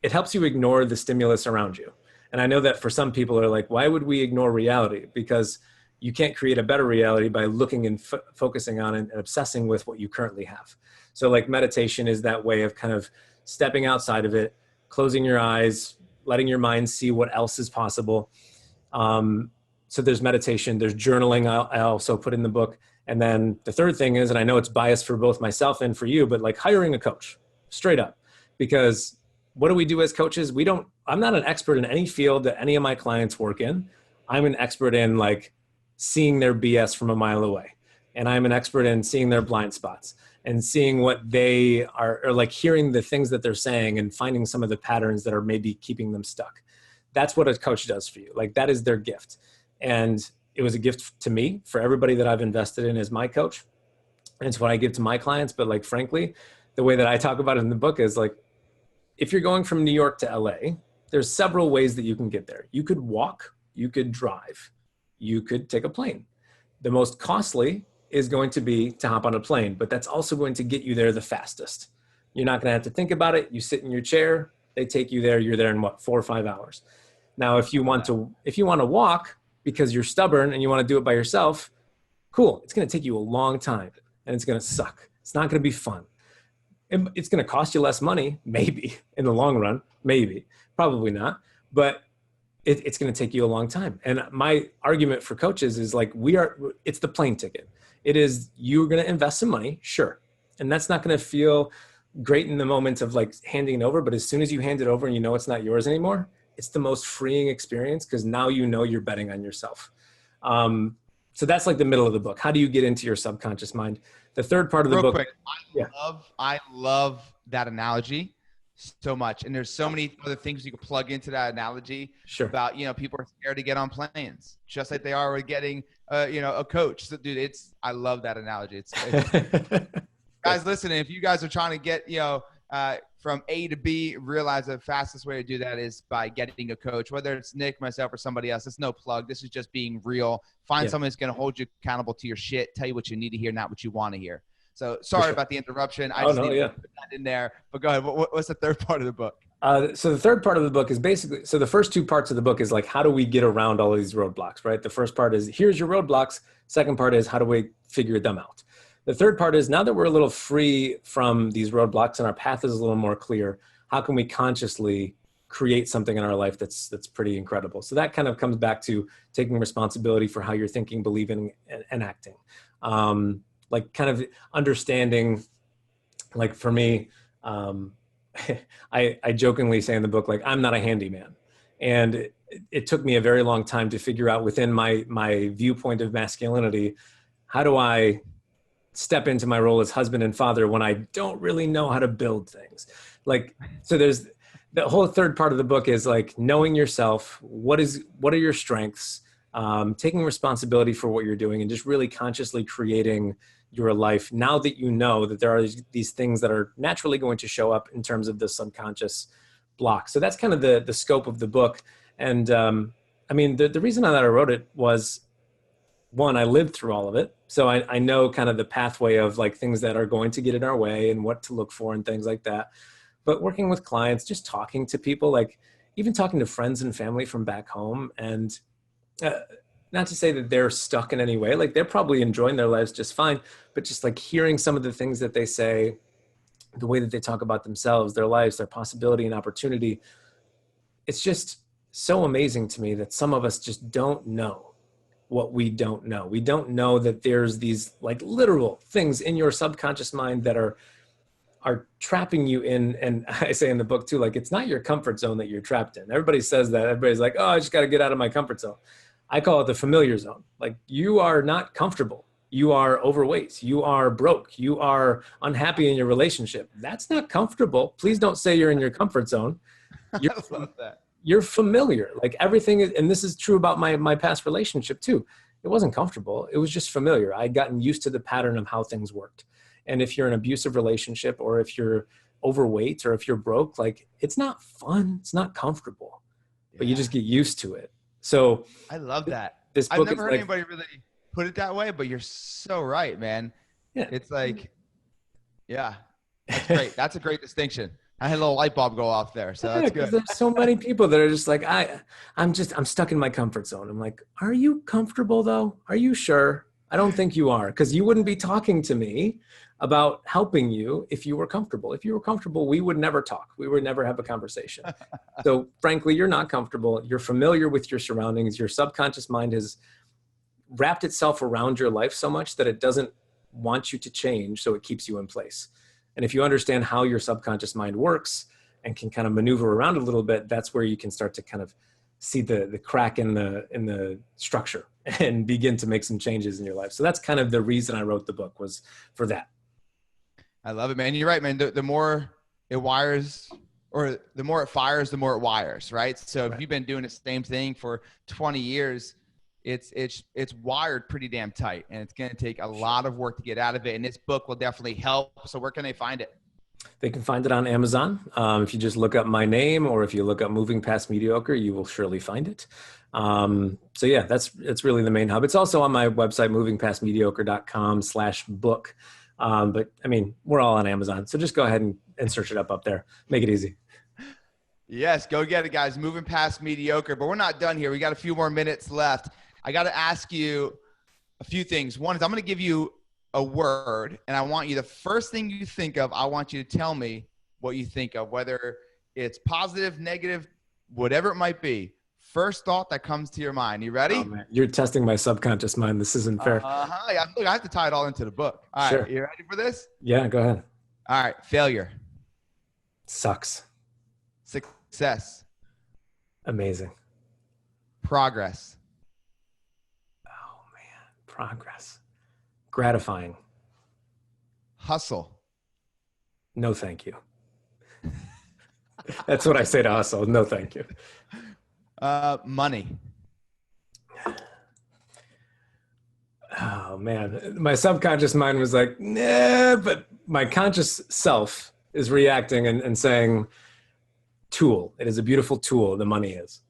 Speaker 2: it helps you ignore the stimulus around you. And I know that for some people are like, why would we ignore reality? Because you can't create a better reality by looking and focusing on it and obsessing with what you currently have. So like, meditation is that way of kind of stepping outside of it, closing your eyes, letting your mind see what else is possible. So there's meditation, there's journaling, I also put in the book. And then the third thing is, and I know it's biased for both myself and for you, but like hiring a coach, straight up. because what do we do as coaches? I'm not an expert in any field that any of my clients work in. I'm an expert in like seeing their BS from a mile away. And I'm an expert in seeing their blind spots and seeing what they are, or like hearing the things that they're saying and finding some of the patterns that are maybe keeping them stuck. That's what a coach does for you. Like that is their gift. And it was a gift to me for everybody that I've invested in as my coach. And it's what I give to my clients. But like, frankly, the way that I talk about it in the book is like, if you're going from New York to LA, there's several ways that you can get there. You could walk, you could drive, you could take a plane. The most costly is going to be to hop on a plane, but that's also going to get you there the fastest. You're not going to have to think about it. You sit in your chair, they take you there. You're there in what, 4 or 5 hours. Now, if you want to walk because you're stubborn and you want to do it by yourself, cool. It's going to take you a long time and it's going to suck. It's not going to be fun. It's going to cost you less money, maybe in the long run, maybe, probably not, but it's going to take you a long time. And my argument for coaches is like, it's the plane ticket. It is, you're going to invest some money, sure. And that's not going to feel great in the moment of like handing it over. But as soon as you hand it over and you know it's not yours anymore, it's the most freeing experience because now you know you're betting on yourself. So that's like the middle of the book. How do you get into your subconscious mind? The third part of the book.
Speaker 1: Real quick, I love that analogy so much. And there's so many other things you can plug into that analogy about, people are scared to get on planes just like they are with getting, a coach. So dude, I love that analogy. It's guys, listen, if you guys are trying to get, from A to B, realize the fastest way to do that is by getting a coach, whether it's Nick, myself, or somebody else. It's no plug. This is just being real. Find someone that's going to hold you accountable to your shit, tell you what you need to hear, not what you want to hear. So sorry about the interruption. I just need to put that in there. But go ahead. What's the third part of the book?
Speaker 2: So the third part of the book is basically, so the first 2 parts of the book is like, how do we get around all of these roadblocks, right? The first part is, here's your roadblocks. Second part is, how do we figure them out? The third part is, now that we're a little free from these roadblocks and our path is a little more clear, how can we consciously create something in our life that's pretty incredible? So that kind of comes back to taking responsibility for how you're thinking, believing, and acting. Like kind of understanding, like for me, I jokingly say in the book, like, I'm not a handyman. And it took me a very long time to figure out within my viewpoint of masculinity, how do I step into my role as husband and father when I don't really know how to build things? Like, so there's the whole third part of the book is like knowing yourself. What are your strengths? Taking responsibility for what you're doing and just really consciously creating your life now that you know that there are these things that are naturally going to show up in terms of the subconscious block. So that's kind of the scope of the book. And I mean, the reason that I wrote it was, one, I lived through all of it. So I know kind of the pathway of like things that are going to get in our way and what to look for and things like that. But working with clients, just talking to people, like even talking to friends and family from back home, and not to say that they're stuck in any way, like they're probably enjoying their lives just fine, but just like hearing some of the things that they say, the way that they talk about themselves, their lives, their possibility and opportunity. It's just so amazing to me that some of us just don't know what we don't know. We don't know that there's these like literal things in your subconscious mind that are trapping you in. And I say in the book too, like, it's not your comfort zone that you're trapped in. Everybody says that. Everybody's like, oh, I just got to get out of my comfort zone. I call it the familiar zone. Like, you are not comfortable. You are overweight. You are broke. You are unhappy in your relationship. That's not comfortable. Please don't say you're in your comfort zone. You're familiar. Like everything is, and this is true about my past relationship too. It wasn't comfortable. It was just familiar. I'd gotten used to the pattern of how things worked. And if you're in an abusive relationship, or if you're overweight, or if you're broke, like, it's not fun. It's not comfortable, but you just get used to it. So
Speaker 1: I love that.
Speaker 2: This book
Speaker 1: I've never heard anybody really put it that way, but you're so right, man. Yeah. It's like, yeah, that's great. That's a great distinction. I had a little light bulb go off there. So that's good.
Speaker 2: There's so many people that are just like, I'm stuck in my comfort zone. I'm like, are you comfortable though? Are you sure? I don't think you are, because you wouldn't be talking to me about helping you if you were comfortable. If you were comfortable, we would never talk. We would never have a conversation. So frankly, you're not comfortable. You're familiar with your surroundings. Your subconscious mind has wrapped itself around your life so much that it doesn't want you to change. So it keeps you in place. And if you understand how your subconscious mind works and can kind of maneuver around a little bit, that's where you can start to kind of see the crack in the structure and begin to make some changes in your life. So that's kind of the reason I wrote the book, was for that.
Speaker 1: I love it, man. You're right, man. The more it wires, or the more it fires, the more it wires, right? So if you've been doing the same thing for 20 years, it's wired pretty damn tight, and it's going to take a lot of work to get out of it. And this book will definitely help. So where can they find it?
Speaker 2: They can find it on Amazon. If you just look up my name, or if you look up Moving Past Mediocre, you will surely find it. So yeah, it's really the main hub. It's also on my website, movingpastmediocre.com/book. But I mean, we're all on Amazon, so just go ahead and search it up there. Make it easy.
Speaker 1: Yes, go get it, guys. Moving Past Mediocre. But we're not done here. We got a few more minutes left. I got to ask you a few things. One is, I'm going to give you a word, and I want you, the first thing you think of, I want you to tell me what you think of, whether it's positive, negative, whatever it might be. First thought that comes to your mind. You ready?
Speaker 2: Oh, man. You're testing my subconscious mind. This isn't fair.
Speaker 1: Yeah, look, I have to tie it all into the book. All right,
Speaker 2: sure.
Speaker 1: You ready for this?
Speaker 2: Yeah, go ahead.
Speaker 1: All right, failure.
Speaker 2: Sucks.
Speaker 1: Success.
Speaker 2: Amazing.
Speaker 1: Progress.
Speaker 2: Oh, man. Progress. Gratifying.
Speaker 1: Hustle.
Speaker 2: No, thank you. That's what I say to hustle. No, thank you.
Speaker 1: Money.
Speaker 2: Oh, man. My subconscious mind was like, nah, but my conscious self is reacting and saying, tool. It is a beautiful tool. The money is.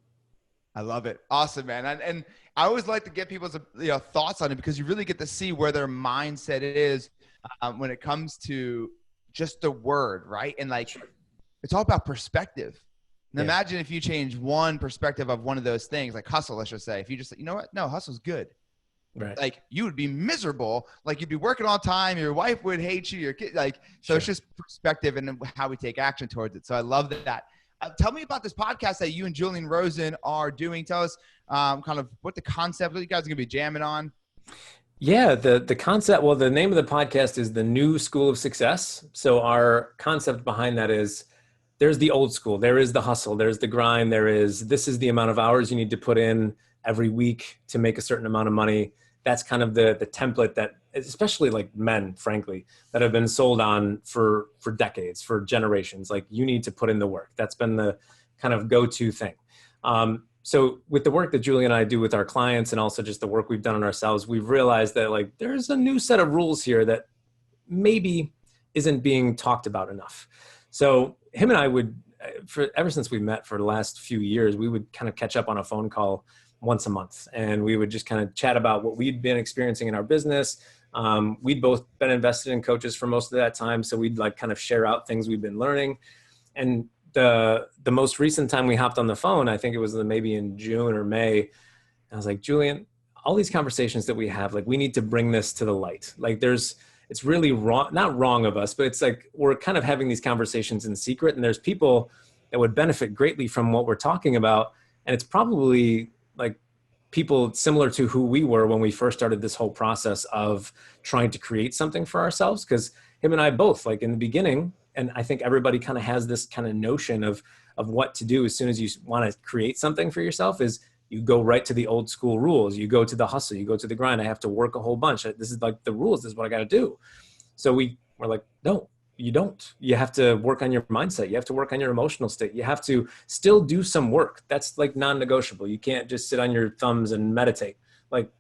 Speaker 1: I love it. Awesome, man. And I always like to get people's thoughts on it, because you really get to see where their mindset is when it comes to just the word, right? And like, it's all about perspective. And imagine if you change one perspective of one of those things, like hustle, let's just say, if you just, you know what? No, hustle's good.
Speaker 2: Right.
Speaker 1: Like, you would be miserable. Like, you'd be working all the time. Your wife would hate you. Your kid, like, so It's just perspective and how we take action towards it. So I love that. Tell me about this podcast that you and Julian Rosen are doing. Tell us kind of what the concept, what you guys are going to be jamming on.
Speaker 2: Yeah, the concept, well, the name of the podcast is The New School of Success. So our concept behind that is, there's the old school, there is the hustle, there's the grind, this is the amount of hours you need to put in every week to make a certain amount of money. That's kind of the template that, especially like men, frankly, that have been sold on for decades, for generations. Like, you need to put in the work. That's been the kind of go-to thing. So with the work that Julie and I do with our clients, and also just the work we've done on ourselves, we've realized that like there's a new set of rules here that maybe isn't being talked about enough. So him and I would, ever since we met for the last few years, we would kind of catch up on a phone call once a month, and we would just kind of chat about what we'd been experiencing in our business. We'd both been invested in coaches for most of that time, so we'd like kind of share out things we've been learning. And the most recent time we hopped on the phone, I think it was maybe in June or May, I was like, Julian, all these conversations that we have, like, we need to bring this to the light. Like, it's really wrong, not wrong of us, but it's like, we're kind of having these conversations in secret, and there's people that would benefit greatly from what we're talking about. And it's probably like people similar to who we were when we first started this whole process of trying to create something for ourselves. Because him and I both, like, in the beginning, and I think everybody kind of has this kind of notion of what to do as soon as you want to create something for yourself, is you go right to the old school rules. You go to the hustle, you go to the grind. I have to work a whole bunch. This is like the rules. This is what I got to do. So we're like, no, you don't. You have to work on your mindset. You have to work on your emotional state. You have to still do some work. That's like non-negotiable. You can't just sit on your thumbs and meditate. Like,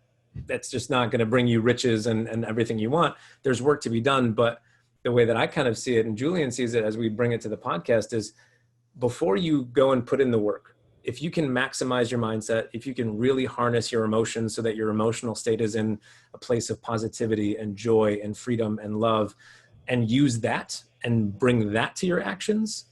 Speaker 2: that's just not going to bring you riches and everything you want. There's work to be done. But the way that I kind of see it, and Julian sees it as we bring it to the podcast, is before you go and put in the work, if you can maximize your mindset, if you can really harness your emotions so that your emotional state is in a place of positivity and joy and freedom and love, and use that and bring that to your actions,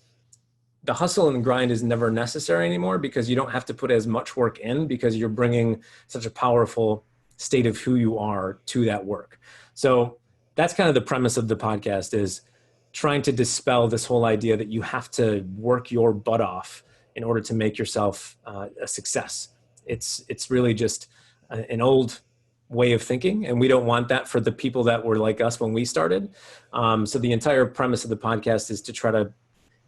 Speaker 2: the hustle and grind is never necessary anymore, because you don't have to put as much work in, because you're bringing such a powerful state of who you are to that work. So that's kind of the premise of the podcast, is trying to dispel this whole idea that you have to work your butt off in order to make yourself a success. It's really just an old way of thinking. And we don't want that for the people that were like us when we started. So the entire premise of the podcast is to try to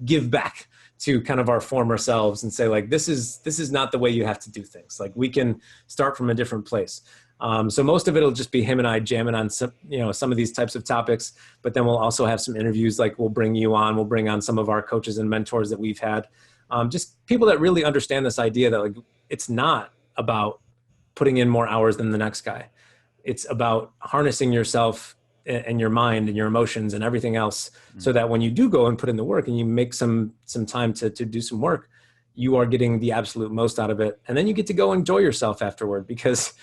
Speaker 2: give back to kind of our former selves and say, like, this is not the way you have to do things. Like, we can start from a different place. So most of it'll just be him and I jamming on some of these types of topics, but then we'll also have some interviews. Like, we'll bring on some of our coaches and mentors that we've had, just people that really understand this idea that, like, it's not about putting in more hours than the next guy. It's about harnessing yourself and your mind and your emotions and everything else, so that when you do go and put in the work and you make some time to do some work, you are getting the absolute most out of it. And then you get to go enjoy yourself afterward, because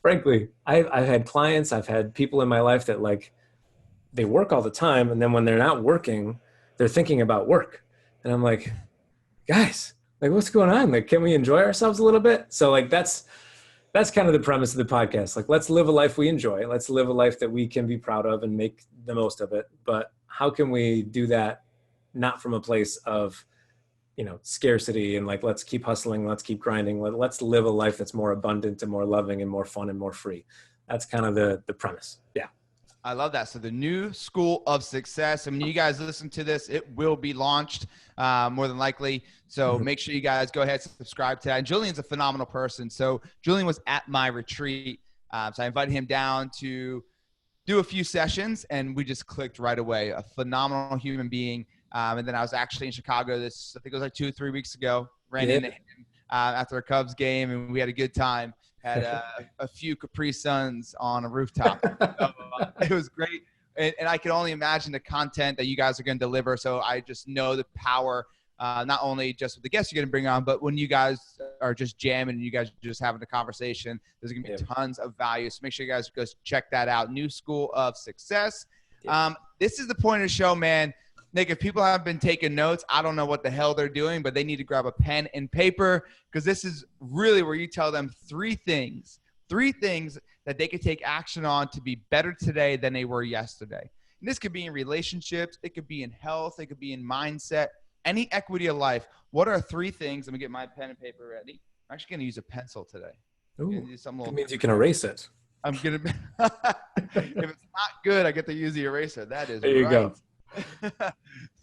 Speaker 2: frankly, I've had clients, I've had people in my life that, like, they work all the time, and then when they're not working, they're thinking about work. And I'm like, guys, like, what's going on? Like, can we enjoy ourselves a little bit? So, like, that's kind of the premise of the podcast. Like, let's live a life we enjoy. Let's live a life that we can be proud of and make the most of it. But how can we do that not from a place of, scarcity and, like, let's keep hustling, let's keep grinding. Let's live a life that's more abundant and more loving and more fun and more free. That's kind of the premise. Yeah.
Speaker 1: I love that. So the new school of success. I mean, you guys listen to this, it will be launched more than likely. So make sure you guys go ahead and subscribe to that. And Julian's a phenomenal person. So Julian was at my retreat. So I invited him down to do a few sessions, and we just clicked right away. A phenomenal human being. And then I was actually in Chicago I think it was like 2 or 3 weeks ago, ran into him after a Cubs game, and we had a good time. Had a few Capri Suns on a rooftop. So, it was great. And I can only imagine the content that you guys are going to deliver. So I just know the power, not only just with the guests you're going to bring on, but when you guys are just jamming and you guys are just having a conversation, there's going to be tons of value. So make sure you guys go check that out. New School of Success. This is the point of the show, man. Nick, if people haven't been taking notes, I don't know what the hell they're doing, but they need to grab a pen and paper, because this is really where you tell them three things that they could take action on to be better today than they were yesterday. And this could be in relationships. It could be in health. It could be in mindset, any equity of life. What are 3 things? I'm going to get my pen and paper ready. I'm actually going to use a pencil today.
Speaker 2: Ooh, that means you can erase it.
Speaker 1: I'm going to – if it's not good, I get to use the eraser. That is
Speaker 2: there you go.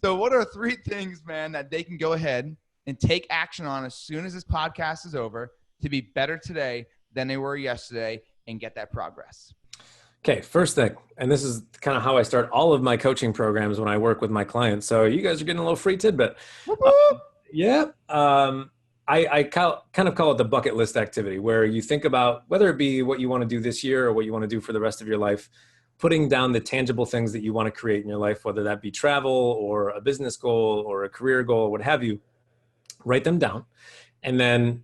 Speaker 1: So what are 3 things, man, that they can go ahead and take action on as soon as this podcast is over to be better today than they were yesterday and get that progress?
Speaker 2: Okay, first thing, and this is kind of how I start all of my coaching programs when I work with my clients. So you guys are getting a little free tidbit. I kind of call it the bucket list activity, where you think about whether it be what you want to do this year or what you want to do for the rest of your life, putting down the tangible things that you want to create in your life, whether that be travel or a business goal or a career goal, what have you. Write them down, and then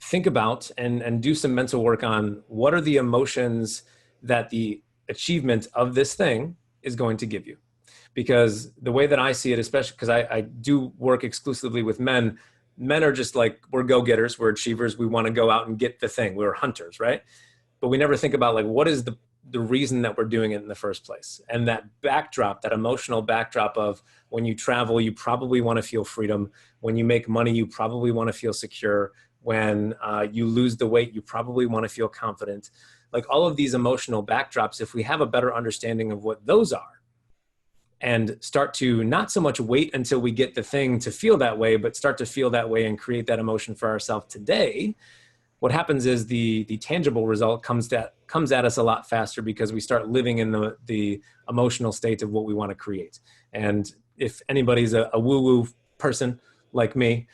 Speaker 2: think about and do some mental work on what are the emotions that the achievement of this thing is going to give you. Because the way that I see it, especially because I do work exclusively with men are just like, we're go-getters, we're achievers, we want to go out and get the thing. We're hunters, right? But we never think about, like, what is the reason that we're doing it in the first place. And that backdrop, that emotional backdrop of when you travel, you probably want to feel freedom. When you make money, you probably want to feel secure. When you lose the weight, you probably want to feel confident. Like, all of these emotional backdrops, if we have a better understanding of what those are and start to not so much wait until we get the thing to feel that way, but start to feel that way and create that emotion for ourselves today, what happens is the tangible result comes at us a lot faster, because we start living in the emotional state of what we want to create. And if anybody's a woo-woo person like me,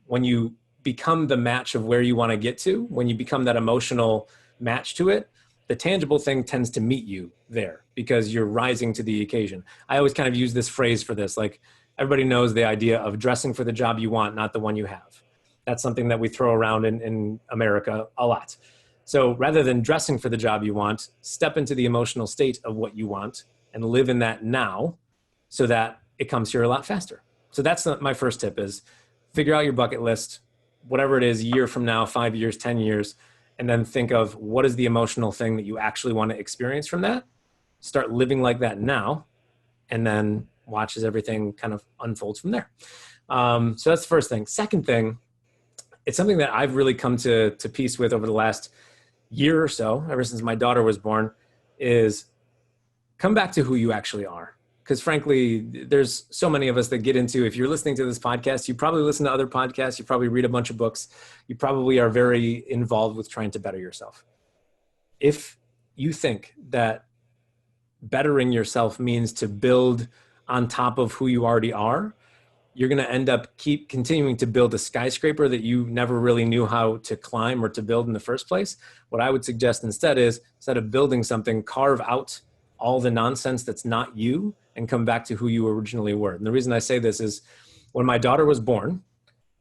Speaker 2: when you become the match of where you want to get to, when you become that emotional match to it, the tangible thing tends to meet you there because you're rising to the occasion. I always kind of use this phrase for this. Like, everybody knows the idea of dressing for the job you want, not the one you have. That's something that we throw around in America a lot. So rather than dressing for the job you want, step into the emotional state of what you want and live in that now, so that it comes here a lot faster. So that's my first tip, is figure out your bucket list, whatever it is, a year from now, 5 years, 10 years, and then think of what is the emotional thing that you actually want to experience from that. Start living like that now, and then watch as everything kind of unfolds from there. So that's the first thing. Second thing, it's something that I've really come to peace with over the last year or so, ever since my daughter was born, is come back to who you actually are. Because frankly, there's so many of us that get into, if you're listening to this podcast, you probably listen to other podcasts, you probably read a bunch of books, you probably are very involved with trying to better yourself. If you think that bettering yourself means to build on top of who you already are, you're going to end up continuing to build a skyscraper that you never really knew how to climb or to build in the first place. What I would suggest instead is, instead of building something, carve out all the nonsense that's not you and come back to who you originally were. And the reason I say this is, when my daughter was born,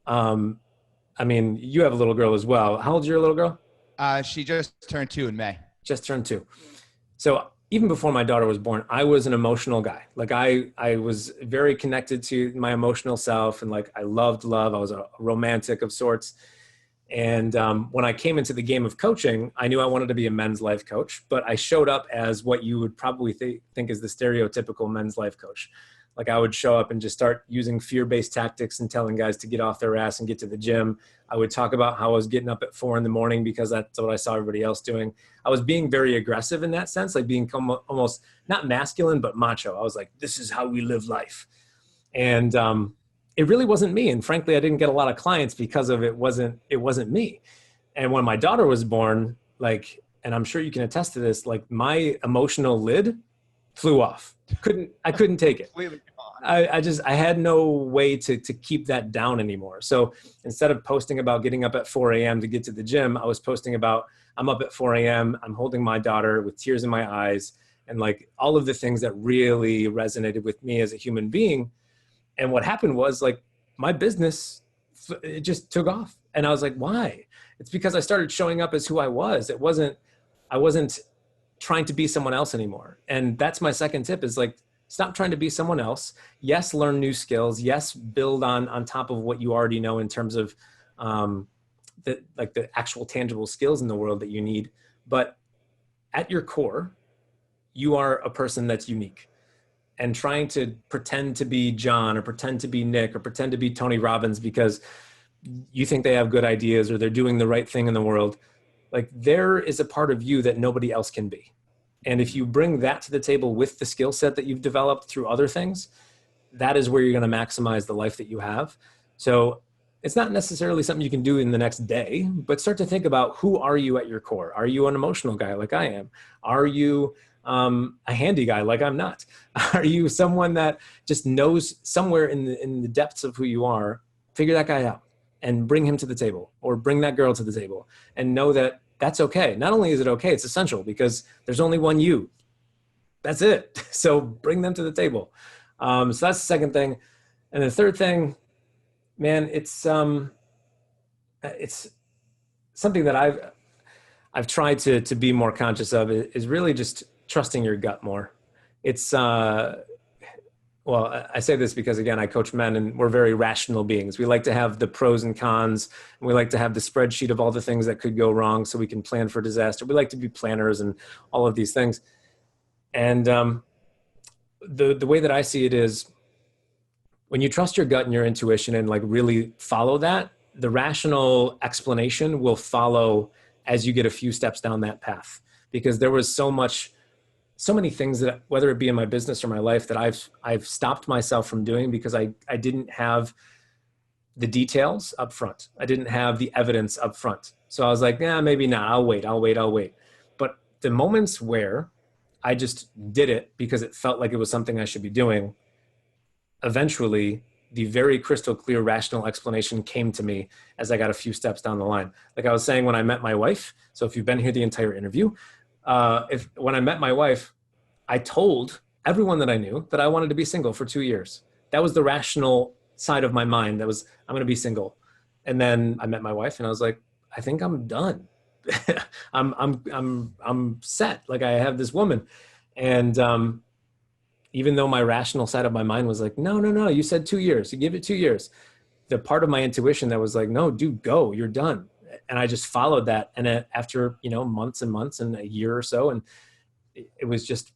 Speaker 2: I mean, you have a little girl as well. How old's your little girl?
Speaker 1: She just turned 2 in May.
Speaker 2: Just turned 2. So even before my daughter was born, I was an emotional guy. Like I was very connected to my emotional self, and like I loved love. I was a romantic of sorts. And when I came into the game of coaching, I knew I wanted to be a men's life coach, but I showed up as what you would probably think is the stereotypical men's life coach. Like I would show up and just start using fear-based tactics and telling guys to get off their ass and get to the gym. I would talk about how I was getting up at 4 a.m. because that's what I saw everybody else doing. I was being very aggressive in that sense, like being almost not masculine, but macho. I was like, this is how we live life. And it really wasn't me. And frankly, I didn't get a lot of clients because of it wasn't me. And when my daughter was born, like, and I'm sure you can attest to this, like my emotional lid flew off. I couldn't take it. I had no way to keep that down anymore. So instead of posting about getting up at 4 a.m. to get to the gym, I was posting about, I'm up at 4 a.m. I'm holding my daughter with tears in my eyes, and like all of the things that really resonated with me as a human being. And what happened was, like, my business, it just took off. And I was like, why? It's because I started showing up as who I was. I wasn't trying to be someone else anymore. And that's my second tip, is like, stop trying to be someone else. Yes, learn new skills. Yes, build on top of what you already know in terms of the actual tangible skills in the world that you need. But at your core, you are a person that's unique. And trying to pretend to be John or pretend to be Nick or pretend to be Tony Robbins because you think they have good ideas or they're doing the right thing in the world, like there is a part of you that nobody else can be. And if you bring that to the table with the skill set that you've developed through other things, that is where you're going to maximize the life that you have. So it's not necessarily something you can do in the next day, but start to think about, who are you at your core? Are you an emotional guy like I am? Are you a handy guy like I'm not? Are you someone that just knows somewhere in the depths of who you are? Figure that guy out and bring him to the table, or bring that girl to the table, and know that that's okay. Not only is it okay, it's essential, because there's only one you. That's it. So bring them to the table. So that's the second thing. And the third thing, man, it's something that I've tried to be more conscious of, is really just trusting your gut more. It's, well, I say this because, again, I coach men, and we're very rational beings. We like to have the pros and cons, and we like to have the spreadsheet of all the things that could go wrong so we can plan for disaster. We like to be planners and all of these things. And the way that I see it is, when you trust your gut and your intuition and like really follow that, the rational explanation will follow as you get a few steps down that path. Because there was so many things that, whether it be in my business or my life, that I've stopped myself from doing because I didn't have the details up front. I didn't have the evidence up front. So I was like, yeah, maybe not. I'll wait. But the moments where I just did it because it felt like it was something I should be doing, eventually the very crystal clear rational explanation came to me as I got a few steps down the line. Like I was saying, when I met my wife, so if you've been here the entire interview, when I met my wife, I told everyone that I knew that I wanted to be single for 2 years. That was the rational side of my mind. That was, I'm going to be single. And then I met my wife, and I was like, I think I'm done. I'm set. Like, I have this woman. And even though my rational side of my mind was like, no, you said 2 years. You give it 2 years. The part of my intuition that was like, no, dude, go, you're done. And I just followed that. And after, months and months and a year or so, and it was just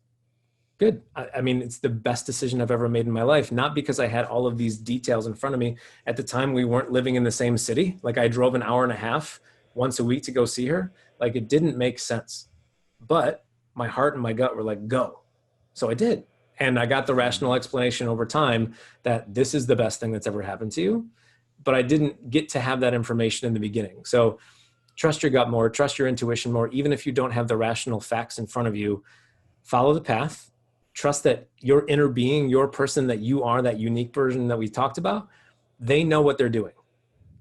Speaker 2: good. I mean, it's the best decision I've ever made in my life. Not because I had all of these details in front of me. At the time, we weren't living in the same city. Like, I drove an hour and a half once a week to go see her. Like it didn't make sense, but my heart and my gut were like, go. So I did. And I got the rational explanation over time that this is the best thing that's ever happened to you. But I didn't get to have that information in the beginning. So trust your gut more, trust your intuition more, even if you don't have the rational facts in front of you. Follow the path. Trust that your inner being, your person that you are, that unique version that we talked about, they know what they're doing.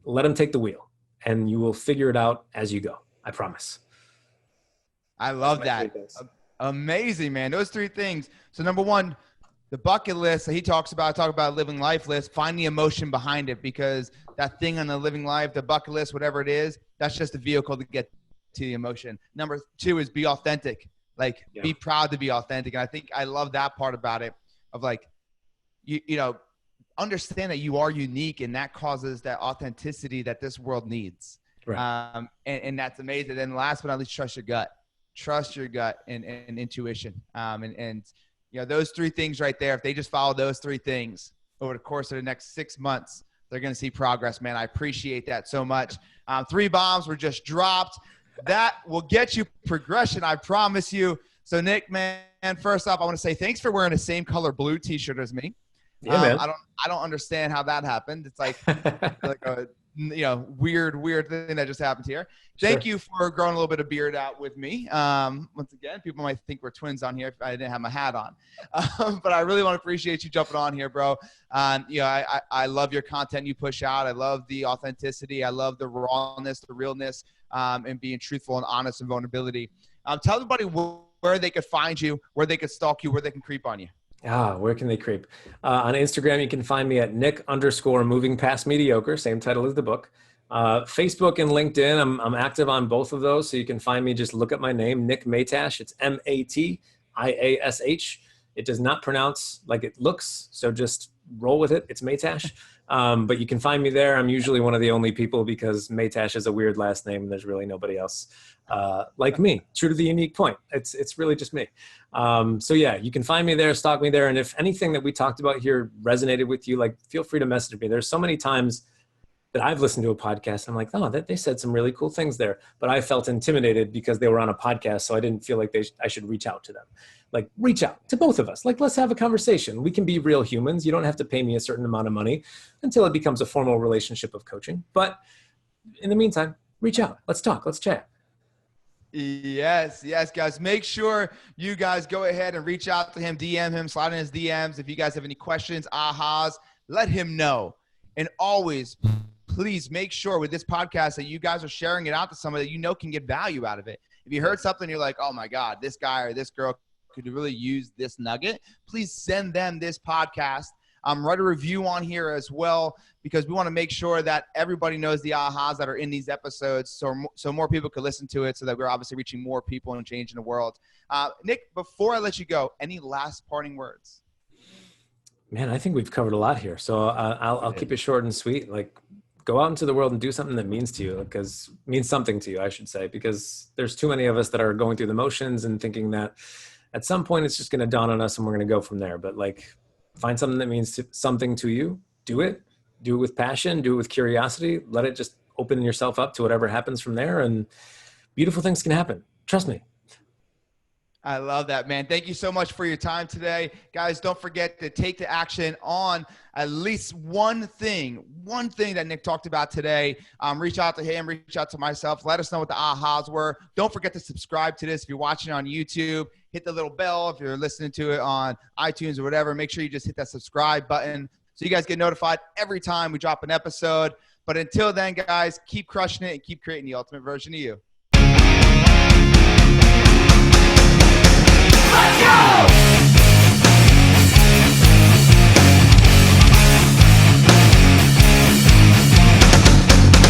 Speaker 2: Let them take the wheel and you will figure it out as you go. I promise.
Speaker 1: I love that. Amazing, man. Those 3 things. So number 1, the bucket list that he talk about living life list, find the emotion behind it, because that thing on the living life, the bucket list, whatever it is, that's just a vehicle to get to the emotion. Number 2 is be authentic. Like be proud to be authentic. And I think I love that part about it, of like, you know, understand that you are unique, and that causes that authenticity that this world needs. Right. And that's amazing. And last but not least, trust your gut. Trust your gut and intuition. And you know, those 3 things right there, if they just follow those 3 things over the course of the next 6 months, they're going to see progress, man. I appreciate that so much. 3 bombs were just dropped. That will get you progression, I promise you. So Nick, man, first off, I want to say thanks for wearing the same color blue t-shirt as me.
Speaker 2: Yeah, man.
Speaker 1: I don't understand how that happened. It's like a weird thing that just happened here. Thank you for growing a little bit of beard out with me. Once again, people might think we're twins on here if I didn't have my hat on. But I really want to appreciate you jumping on here, bro. I love your content you push out. I love the authenticity. I love the rawness, the realness, and being truthful and honest and vulnerability. Tell everybody where they could find you, where they could stalk you, where they can creep on you.
Speaker 2: Where can they creep? On Instagram, you can find me at Nick_Moving Past Mediocre, same title as the book. Facebook and LinkedIn, I'm active on both of those. So you can find me, just look at my name, Nick Matiash. It's Matiash. It does not pronounce like it looks. So just roll with it. It's Matiash. But you can find me there. I'm usually one of the only people, because Matiash is a weird last name and there's really nobody else like me. True to the unique point. It's really just me. So yeah, you can find me there, stalk me there. And if anything that we talked about here resonated with you, like feel free to message me. There's so many times that I've listened to a podcast. I'm like, they said some really cool things there, but I felt intimidated because they were on a podcast. So I didn't feel like I should reach out to them. Like reach out to both of us. Like, let's have a conversation. We can be real humans. You don't have to pay me a certain amount of money until it becomes a formal relationship of coaching. But in the meantime, reach out. Let's talk. Let's chat.
Speaker 1: Yes, guys. Make sure you guys go ahead and reach out to him, DM him, slide in his DMs. If you guys have any questions, ahas, let him know. And always, please make sure with this podcast that you guys are sharing it out to somebody that you know can get value out of it. If you heard something, you're like, oh my God, this guy or this girl could really use this nugget, please send them this podcast. Write a review on here as well, because we want to make sure that everybody knows the ahas that are in these episodes, so more people can listen to it, so that we're obviously reaching more people and changing the world. Nick, before I let you go, any last parting words?
Speaker 2: Man, I think we've covered a lot here. So I'll keep it short and sweet. Like, go out into the world and do something that means something to you, I should say, because there's too many of us that are going through the motions and thinking that at some point it's just going to dawn on us and we're going to go from there. But like, find something that means something to you, do it with passion, do it with curiosity, let it just open yourself up to whatever happens from there, and beautiful things can happen. Trust me.
Speaker 1: I love that, man. Thank you so much for your time today. Guys, don't forget to take the action on at least one thing that Nick talked about today. Reach out to him, reach out to myself. Let us know what the ahas were. Don't forget to subscribe to this. If you're watching on YouTube, hit the little bell. If you're listening to it on iTunes or whatever, make sure you just hit that subscribe button so you guys get notified every time we drop an episode. But until then, guys, keep crushing it and keep creating the ultimate version of you.